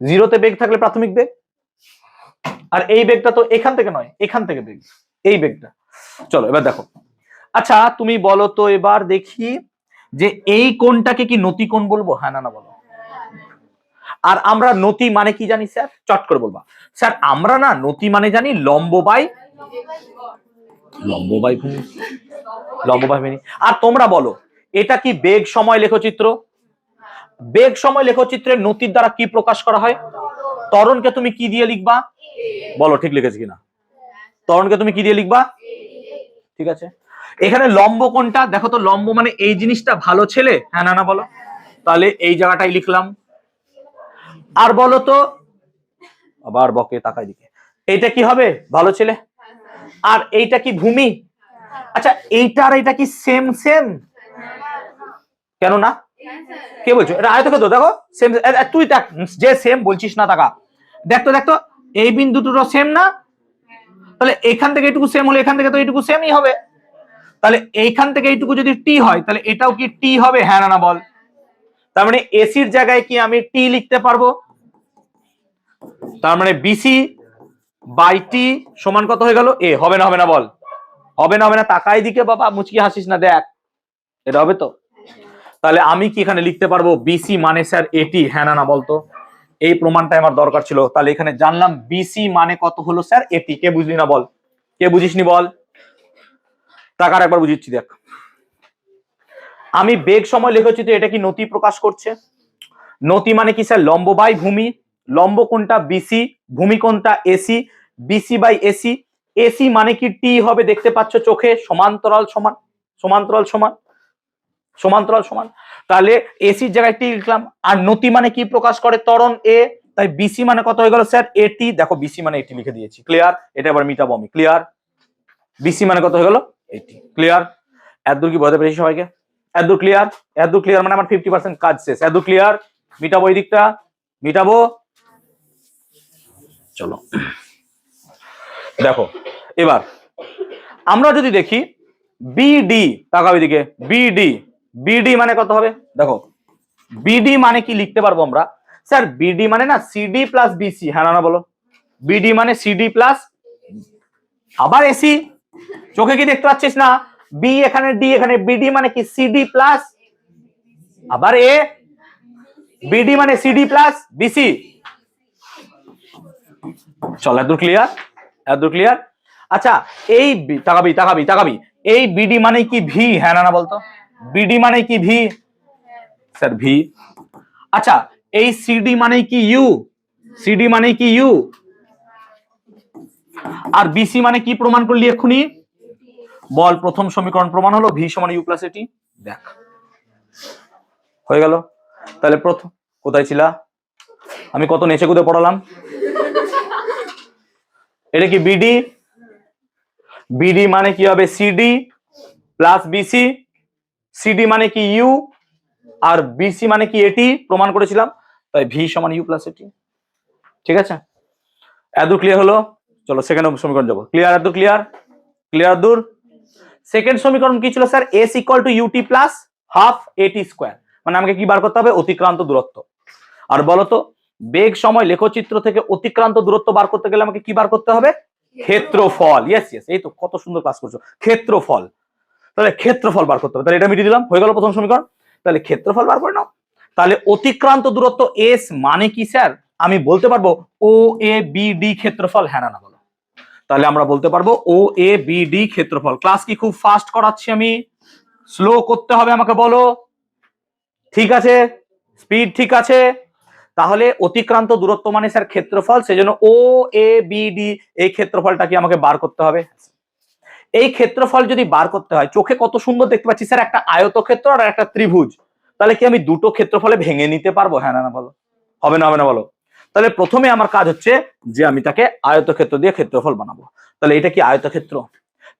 0-তে বেগ থাকলে প্রাথমিক বেগ, আর এই বেগটা তো এখান থেকে নয়, এখান থেকে বেগ, এই বেগটা। চলো এবার দেখো, আচ্ছা তুমি বলো তো এবার দেখি যে এই কোণটাকে কি নতি কোণ বলবো, হ্যাঁ না না বলো। আর আমরা নতি মানে কি জানি স্যার, চট করে বলবা। স্যার আমরা না নতি মানে জানি লম্ব বাই ভূমি, লম্ব বাই ভূমি। আর তোমরা বলো এটা কি বেগ সময় লেখচিত্র? বেগ সময় লেখচিত্রের নতির দ্বারা কি প্রকাশ করা হয়? ত্বরণকে তুমি কি দিয়ে লিখবা বলো, ঠিক লিখেছি কিনা? ত্বরণকে তুমি কি দিয়ে লিখবা? ঠিক আছে। এখানে লম্ব কোনটা দেখো তো, লম্ব মানে এই জিনিসটা ভালো ছেলে, হ্যাঁ না না বলো। তাহলে এই জায়গাটাই লিখলাম। আর বলো তো, আবার বকে তাকায় দিকে, এইটা কি হবে ভালো ছেলে? আর এইটা কি ভূমি? আচ্ছা এইটা আর এটা কি সেম সেম? কেন না? কে বলছো? এটা আয়তক্ষেত্র, দেখো সেম। তুই দেখ যে সেম বলছিস না, তাকা দেখতো দেখতো, এই বিন্দু দুটো সেম না? তাহলে এখান থেকে এইটুকু সেম হলে এখান থেকে তো এইটুকু সেমই হবে। তাহলে এইখান থেকে এইটুকু যদি টি হয় তাহলে এটাও কি টি হবে, হ্যাঁ না না বল। তার মানে এসির জায়গায় কি আমি টি লিখতে পারবো? তার মানে বিসি বাই টি সমান কত হয়ে গেল? এ। হবে না হবে না বল, হবে না হবে না, তাকাই দিকে বাবা, মুচকি হাসিস না, দেখ এটা হবে তো। তাহলে আমি কি এখানে লিখতে পারবো বিসি মানে স্যার এটি, হ্যাঁ না না বলতো। এই প্রমাণটা আমার দরকার ছিল, তাহলে এখানে জানলাম বিসি মানে কত হলো স্যার এটি। কে বুঝলি না বল, কে বুঝিসনি বল, টাকার একবার বুঝিচ্ছি দেখ। আমি বেগ সময় লেখচিত্র, এটা কি নতি প্রকাশ করছে? নতি মানে কি স্যার লম্ব বাই ভূমি। লম্ব কোনটা? বিসি। ভূমি কোনটা? AC. BC by AC. AC মানে কি টি হবে, দেখতে পাচ্ছ চোখে, সমান্তরাল সমান, সমান্তরাল সমান, সমান্তরাল সমান। তাহলে এসির জায়গায় টি লিখলাম। আর নতি মানে কি প্রকাশ করে? ত্বরণ এ। তাই বিসি মানে কত হয়ে গেল স্যার এটি। দেখো বিসি মানে এটি লিখে দিয়েছি, ক্লিয়ার। এটা এবার মিটাবো আমি, ক্লিয়ার। বিসি মানে কত হয়ে গেল? এটি, ক্লিয়ার। এতদূর কি বোঝাতে পেরেছি সবাইকে? এতদূর ক্লিয়ার? এতদূর ক্লিয়ার মানে আমার 50% কাজ শেষ। এতদূর ক্লিয়ার? মিটাবো এই দিকটা, মিটাবো। চলো দেখো এবার আমরা যদি দেখি বিডি, তাকাও এদিকে, বিডি। বিডি মানে কত হবে দেখো, বিডি মানে কি লিখতে পারবো আমরা? স্যার বিডি মানে না সিডি প্লাস বিসি, হ্যাঁ না বলো। বিডি মানে সিডি প্লাস, আবার এসি, চোখে কি দেখতে পাচ্ছিস না? বি এখানে, ডি এখানে, বিডি মানে কি সিডি প্লাস, আবার এ, বিডি মানে সিডি প্লাস বিসি। চল এতদূর ক্লিয়ার? এতদূর ক্লিয়ার? আচ্ছা এই তাকাবি তাকাবি তাকাবি, এই বিডি মানে কি ভি, হ্যাঁ না বলতো। বিডি মানে কি ভি স্যার? ভি। আচ্ছা এই সিডি মানে কি ইউ, সিডি মানে কি ইউ। আর বিসি মানে কি প্রমাণ করলি এক্ষুনি বল? প্রথম সমীকরণ প্রমাণ হলো ভি সমান ইউ প্লাস এটি। দেখ হয়ে গেল। তাহলে প্রথম, কোথায় ছিলা? আমি কত নেচে কুদে পড়ালাম। এটা কি বিডি? বিডি মানে কি হবে? CD plus BC. সিডি মানে কি ইউ, আর বিসি মানে কি এটি, প্রমাণ করেছিলাম। তাই ভি সমান ইউ প্লাস এটি। ঠিক আছে, এত ক্লিয়ার হলো? চলো সেকেন্ড সমীকরণ যাবো। ক্লিয়ার? এত ক্লিয়ার? ক্লিয়ার দূর? সেকেন্ড সমীকরণ কি ছিল sir? S equal to UT plus half এটি স্কোয়ার। মানে আমাকে কি বার করতে হবে? অতিক্রান্ত দূরত্ব। আর বলতো বেগ সময় লেখচিত্র থেকে অতিক্রান্ত দূরত্ব বার করতে গেলে আমাকে কি বার করতে হবে? ক্ষেত্রফল। ইয়েস ইয়েস, এই তো কত সুন্দর ক্লাস করছো, ক্ষেত্রফল। তাহলে ক্ষেত্রফল বার করতে হবে, তাহলে এটা মিটিয়ে দিলাম, হয়ে গেল প্রথম সমীকরণ। তাহলে ক্ষেত্রফল বার করে নাও। তাহলে অতিক্রান্ত দূরত্ব এস মানে কি স্যার? আমি বলতে পারবো ও এ বি ডি ক্ষেত্রফল, হ্যাঁ না বলো। তাহলে আমরা বলতে পারবো ও এ বি ডি ক্ষেত্রফল। ক্লাস কি খুব ফাস্ট করাচ্ছি আমি? স্লো করতে হবে আমাকে বলো, ঠিক আছে? স্পিড ঠিক আছে? তাহলে অতিক্রান্ত দূরত্ব মানে স্যার ক্ষেত্রফল, সেজন্য ও এ বি ডি এই ক্ষেত্রফলটা কি আমাকে বার করতে হবে। এই ক্ষেত্রফল যদি বার করতে হয়, চোখে কত সুন্দর দেখতে পাচ্ছি স্যার একটা আয়তক্ষেত্র আর একটা ত্রিভুজ, তাহলে কি আমি দুটো ক্ষেত্রফলে ভেঙে নিতে পারবো, হ্যাঁ না বলো। হবে না হবে না বলো। তাহলে প্রথমে আমার কাজ হচ্ছে যে আমি তাকে আয়তক্ষেত্র দিয়ে ক্ষেত্রফল বানাবো। তাহলে এটা কি আয়তক্ষেত্র?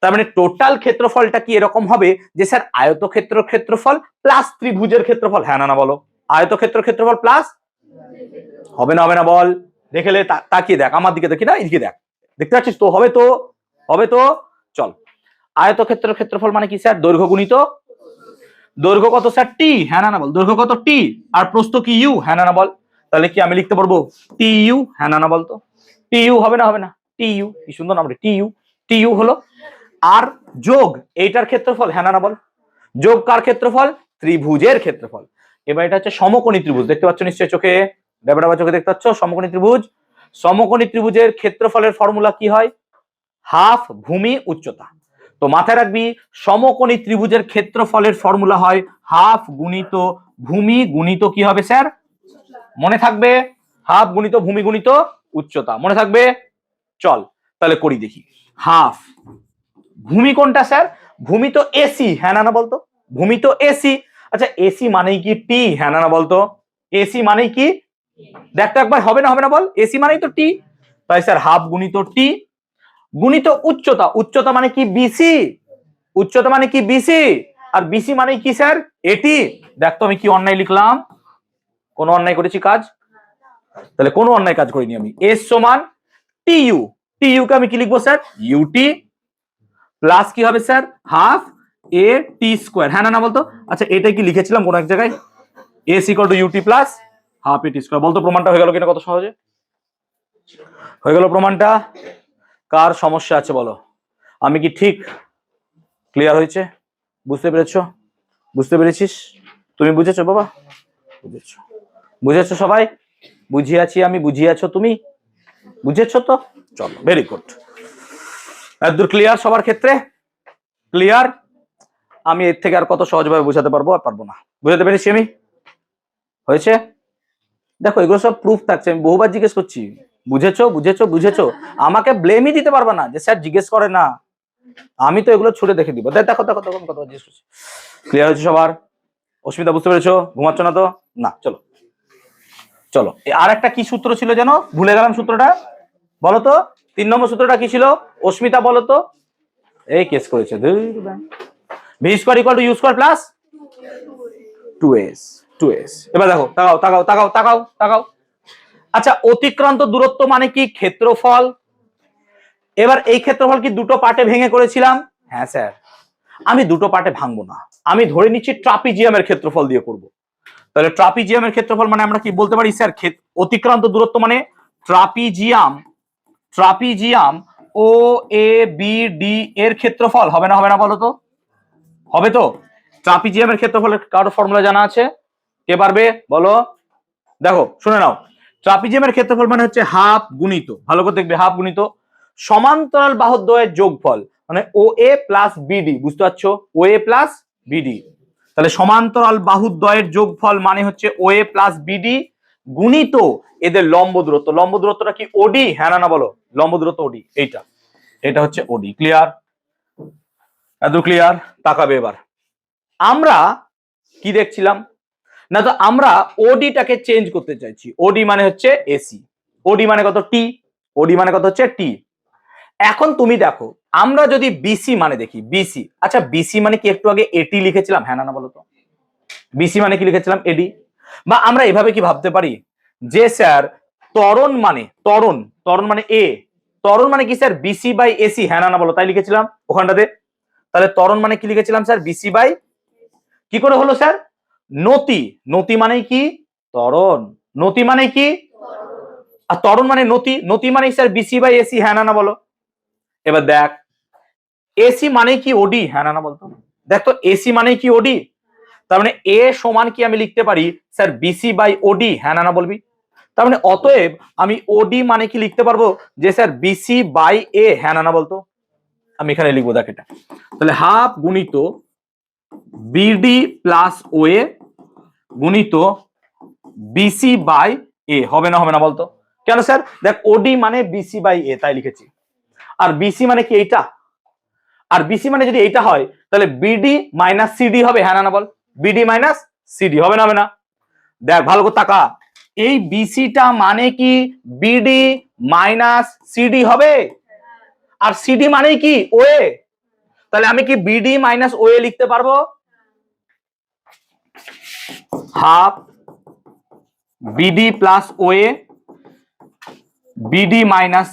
তার মানে টোটাল ক্ষেত্রফলটা কি এরকম হবে যে স্যার আয়তক্ষেত্র ক্ষেত্রফল প্লাস ত্রিভুজের ক্ষেত্রফল, হ্যাঁ না বলো। আয়তক্ষেত্র ক্ষেত্রফল প্লাস, হবে না হবে না বল। দেখলে তাকিয়ে দেখ, আমার দিকে দেখি না, এদিকে দেখ, দেখতে পাচ্ছিস তো? হবে তো, হবে তো। চল, আয়তক্ষেত্রের ক্ষেত্রফল মানে কি স্যার? দৈর্ঘ্য গুণিত দৈর্ঘ্য কত স্যার টি, হ্যাঁ না বল। দৈর্ঘ্য কত টি, আর প্রস্থ কি ইউ, হ্যাঁ না বল। তাহলে কি আমি লিখতে পারবো টি ইউ, হ্যাঁ না বলতো। টি ইউ হবে না, হবে না, টি ইউ, কি সুন্দর নাম টি ইউ। টি ইউ হলো, আর যোগ এইটার ক্ষেত্রফল, হ্যাঁ না বল। যোগ কার ক্ষেত্রফল, ত্রিভুজের ক্ষেত্রফল। এবার এটা হচ্ছে সমকোণী ত্রিভুজ, দেখতে পাচ্ছ নিশ্চয়ই চোখে, ডেবাডাবা চোখে দেখতে পাচ্ছ সমকোণী ত্রিভুজ। সমকোণী ত্রিভুজের ক্ষেত্রফলের ফর্মুলা কি হয়, হাফ ভূমি উচ্চতা। তো মাথায় রাখবি সমকোণী ত্রিভুজের ক্ষেত্রফলের ফর্মুলা হয় হাফ গুণিত ভূমি গুণিত কি হবে স্যার, মনে থাকবে, হাফ গুণিত ভূমি গুণিত উচ্চতা, মনে থাকবে। চল তাহলে করি দেখি। হাফ ভূমি কোনটা স্যার, ভূমি তো এসি, হ্যাঁ না বলতো। ভূমি তো এসি, আচ্ছা এসি মানেই কি টি, হ্যাঁ না বলতো। এসি মানেই কি, দেখতো একবার, হবে না হবে না বল, এসি মানেই তো টি। তাই স্যার হাফ গুণিত টি গুণিত উচ্চতা, উচ্চতা মানে কি বিসি, উচ্চতা মানে কি বিসি, আর বিসি মানে কি স্যার এটি। দেখতো আমি কি অন্যায় লিখলাম, কোনো অন্যায় করেছি কাজ, তাহলে কোনো অন্যায় কাজ করিনি আমি। এস সমান টি ইউ, টি ইউ কে আমি কি লিখবো স্যার, ইউটি প্লাস কি হবে sir half a t square, হ্যাঁ না বলতো। আচ্ছা এটাই কি লিখেছিলাম কোন এক জায়গায়, s equal to UT plus half a t square, বলতো প্রমাণটা হয়ে গেল কিনা কত সহজে হয়ে গেল প্রমাণটা। কার সমস্যা আছে বলো, আমি কি ঠিক ক্লিয়ার হয়েছে, বুঝতে পেরেছো, বুঝতে পেরেছিস, তুমি বুঝেছো বাবা, বুঝেছো, বুঝেছো সবাই, বুঝিয়াছি আমি, বুঝিয়াছো তুমি, বুঝেছো তো, চলো ভেরি গুড। এতদূর ক্লিয়ার সবার ক্ষেত্রে, ক্লিয়ার। আমি এর থেকে আর কত সহজভাবে বোঝাতে পারবো, আর পারবো না, বুঝাতে পেরেছি আমি, হয়েছে। দেখো এগুলো সব প্রুফ থাকছে, আমি বহুবার জিজ্ঞেস করছি, বুঝেছো বুঝেছো বুঝেছো, আমাকে ব্লেমই দিতে পারবা না যে স্যার জিজ্ঞেস করে না, আমি তো এগুলো ছুড়ে দেখে দিব। দেখো দেখো দেখো কত জিজ্ঞেস করছি, ক্লিয়ার হয়েছে সবার, অস্মিতা বুঝতে পেরেছো, ঘুমাচ্ছ না তো, না চলো চলো। আর একটা কি সূত্র ছিল যেন, ভুলে গেলাম সূত্রটা, বলো তো 3 নম্বর সূত্রটা কি ছিল, অস্মিতা বলো তো, এই কেস করেছে, v square equal to u square plus 2s, 2s। এবার দেখো তাকাও তাকাও তাকাও তাকাও তাকাও, আচ্ছা অতিক্রান্ত দূরত্ব মানে কি ক্ষেত্রফল। এবার এই ক্ষেত্রফল কি দুটো পার্টে ভেঙে করেছিলাম, হ্যাঁ স্যার। আমি দুটো পার্টে ভাঙবো না, আমি ধরে নিচ্ছি ট্রাপিজিয়ামের ক্ষেত্রফল দিয়ে করব। তাহলে ট্রাপিজিয়ামের ক্ষেত্রফল মানে আমরা কি বলতে পারি স্যার, অতিক্রান্ত দূরত্ব মানে trapezium, trapezium O A B D এর ক্ষেত্রফল, হবে না হবে না বলো তো, হবে তো। ট্রাপিজিয়ামের ক্ষেত্রফলের কারো ফর্মুলা জানা আছে, কে পারবে বলো। দেখো শুনে নাও, ট্রাপিজিয়ামের ক্ষেত্রফল মানে হচ্ছে হাফ গুণিত, ভালো করে দেখবে, হাফ গুণিত সমান্তরাল বাহুদ্বয়ের যোগফল, মানে ও এ প্লাস বিডি, বুঝতে পারছো, ও এ প্লাস বিডি। তাহলে সমান্তরাল বাহুদ্বয়ের যোগফল মানে হচ্ছে ও এ প্লাস বিডি গুণিত এদের লম্ব দূরত্ব, লম্ব দূরত্বটা কি ওডি, হ্যাঁ না বলো, লম্ব দূরত্ব ওডি, এইটা, এটা হচ্ছে ওডি। ক্লিয়ার, এত ক্লিয়ার। তাকাবে এবার, আমরা কি দেখছিলাম না, তো আমরা ওডিটাকে চেঞ্জ করতে চাইছি, ওডি মানে হচ্ছে এসি, ওডি মানে কত টি, ওডি মানে কত হচ্ছে টি। এখন তুমি দেখো আমরা যদি বিসি মানে দেখি, বিসি, আচ্ছা বিসি মানে কি, একটু আগে এটি লিখেছিলাম, হ্যাঁ না বলো তো, বিসি মানে কি লিখেছিলাম এডি। বা আমরা এভাবে কি ভাবতে পারি যে স্যার ত্বরণ মানে, ত্বরণ, ত্বরণ মানে এ, ত্বরণ মানে কি স্যার বিসি বাই এসি, হ্যাঁ না বলো, তাই লিখেছিলাম ওখানটাতে। তাহলে ত্বরণ মানে কি লিখেছিলাম স্যার বিসি বাই, কি করে হলো স্যার নতি, নতি মানে কি ত্বরণ, নতি মানে কি, আর ত্বরণ মানে নতি, নতি মানে স্যার বিসি বাই এসি, হ্যাঁ না বলো। এবার দেখ এসি মানে কি ওডি, হ্যাঁ না বলতো, দেখ তো এসি মানে কি ওডি, তার মানে এ সমান কি আমি লিখতে পারি স্যার বিসি বাই ওডি, হ্যাঁ না বলবি। তার মানে অতএব আমি ওডি মানে কি লিখতে পারবো যে স্যার বিসি বাই এ, হ্যাঁ না বলতো। আমি এখানে লিখবো দেখ এটা, তাহলে হাফ গুণিত বিডি প্লাস ও এ গুণিত বিসি বাই এ, হবে না হবে না বলতো, কেন স্যার দেখ ওডি মানে বিসি বাই এ তাই লিখেছি, আর বিসি মানে কি এইটা, আর বিসি মানে যদি এইটা হয় তাহলে বিডি মাইনাস সিডি হবে, হ্যাঁ না বল, বিডি মাইনাস সিডি, হবে না হবে না। দেখ ভালো করে তাকা, এই বিসিটা মানে কি বিডি মাইনাস সিডি হবে, আর সিডি মানে কি ওএ, তাহলে আমি কি বিডি মাইনাস ওএ লিখতে পারবো, half BD plus OA BD minus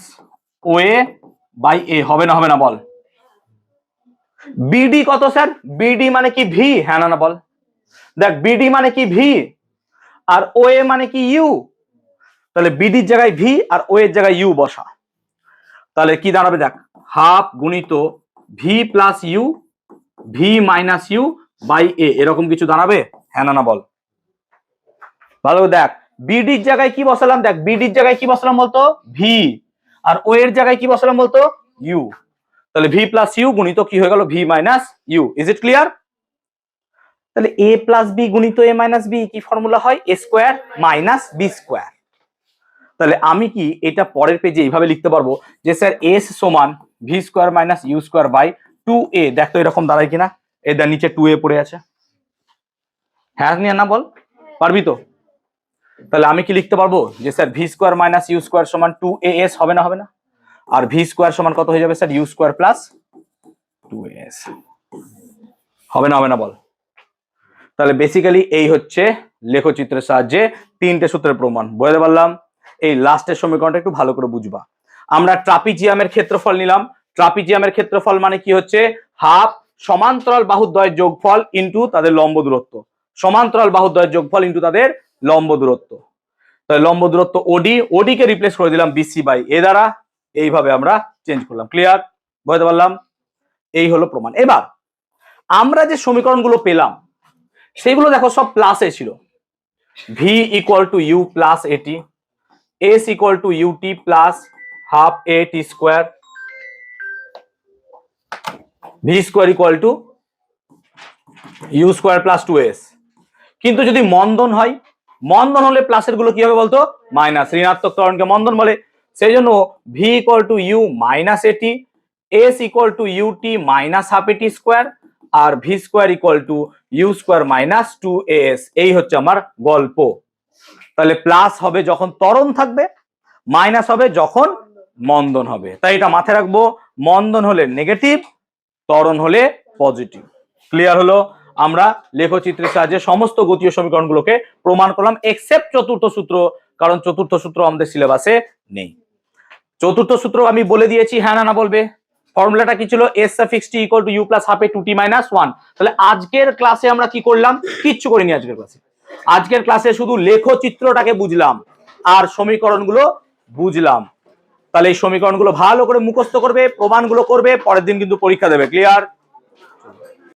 OA by a, হবে না বল। বিডি কত স্যার, বিডি মানে কি ভি, হ্যাঁ না বল, দেখ বিডি মানে কি ভি, আর ও এ মানে কি ইউ, তাহলে বিডির জায়গায় ভি আর ও এর জায়গায় ইউ বসা, তাহলে কি দাঁড়াবে দেখ, হাফ গুণিত v plus u v minus u by a, এরকম কিছু দাঁড়াবে? হ্যাঁ না বল। ভালো দেখ, বিডির জায়গায় কি বসালাম, দেখ বিডির জায়গায় কি বসালাম বলতো, ভি, আর ও এর জায়গায় কি বসালাম বলতো, ইউ, তাহলে ভি প্লাস ইউ গুণিত কি হয়ে গেল, v minus u. Is it clear? তাহলে এ প্লাস বি গুণিত এ মাইনাস বি কি ফর্মুলা হয়, a square minus b square. তাহলে আমি কি এটা পরের পেজে এইভাবে লিখতে পারবো যে স্যার এস সমান v square minus u square by 2a, দেখ তো এরকম দাঁড়ায় কিনা, এদের নিচে 2a পড়ে আছে, হ্যাঁ নিয়ে না বল, পারবি তো? তাহলে আমি কি লিখতে পারবো যে sir v square minus u square সমান 2as, হবে না হবে না? আর ভি স্কোয়ার সমান কত হয়ে যাবে sir, you square plus 2as, হবে না হবে না বল? তাহলে বেসিক্যালি এই হচ্ছে লেখচিত্রের সাহায্যে তিনটে সূত্রের প্রমাণ, বুঝতে পারলাম? এই লাস্টের সমীকরণটা একটু ভালো করে বুঝবা। আমরা ট্রাপিজিয়ামের ক্ষেত্রফল নিলাম, ট্রাপিজিয়ামের ক্ষেত্রফল মানে কি হচ্ছে, হাফ সমান্তরাল বাহুদ্বয়ের যোগফল ইনটু তাদের লম্ব দূরত্ব, সমান্তরাল বাহুদ্বয়ের যোগফল ইনটু তাদের লম্ব দূরত্ব। তাহলে লম্ব দূরত্ব ওডি, ওডি কে রিপ্লেস করে দিলাম বিসি বাই এ দ্বারা, এইভাবে আমরা চেঞ্জ করলাম। ক্লিয়ার? বুঝতে পারলাম? এই হলো প্রমাণ। এবার আমরা যে সমীকরণগুলো পেলাম সেগুলো দেখো সব প্লাসে ছিল, v equal to u plus a t, s equal to UT plus half a t square, v square equal to u square plus 2s। কিন্তু যদি মন্দন হয়, মন্দন হলে প্লাসের গুলো কি হবে বলতো, মাইনাস, ঋণাত্মক ত্বরণকে মন্দন বলে, সেই জন্য v equal to u minus a t, s equal to u t minus half এটি স্কোয়ার, আর v square equal to u square minus 2as। এই হচ্ছে আমার গল্প। তাহলে প্লাস হবে যখন ত্বরণ থাকবে, মাইনাস হবে যখন মন্দন হবে। তাই এটা মাথায় রাখবো, মন্দন হলে নেগেটিভ, ত্বরণ হলে পজিটিভ। ক্লিয়ার হলো? আমরা লেখচিত্রের সাহায্যে সমস্ত গতীয় সমীকরণগুলোকে প্রমাণ করলাম এক্সেপ্ট চতুর্থ সূত্র, কারণ চতুর্থ সূত্র আমাদের সিলেবাসে নেই। চতুর্থ সূত্র আমি বলে দিয়েছি, হ্যাঁ না বলবে? ফর্মুলাটা কি ছিল, s suffix t equal to u plus half a two t minus 1। তাহলে আজকের ক্লাসে আমরা কি করলাম, কিচ্ছু করিনি আজকের ক্লাসে। আজকের ক্লাসে শুধু লেখচিত্রটাকে বুঝলাম আর সমীকরণগুলো বুঝলাম। তাহলে এই সমীকরণগুলো ভালো করে মুখস্থ করবে, প্রমাণগুলো করবে, পরের দিন কিন্তু পরীক্ষা দেবে। ক্লিয়ার?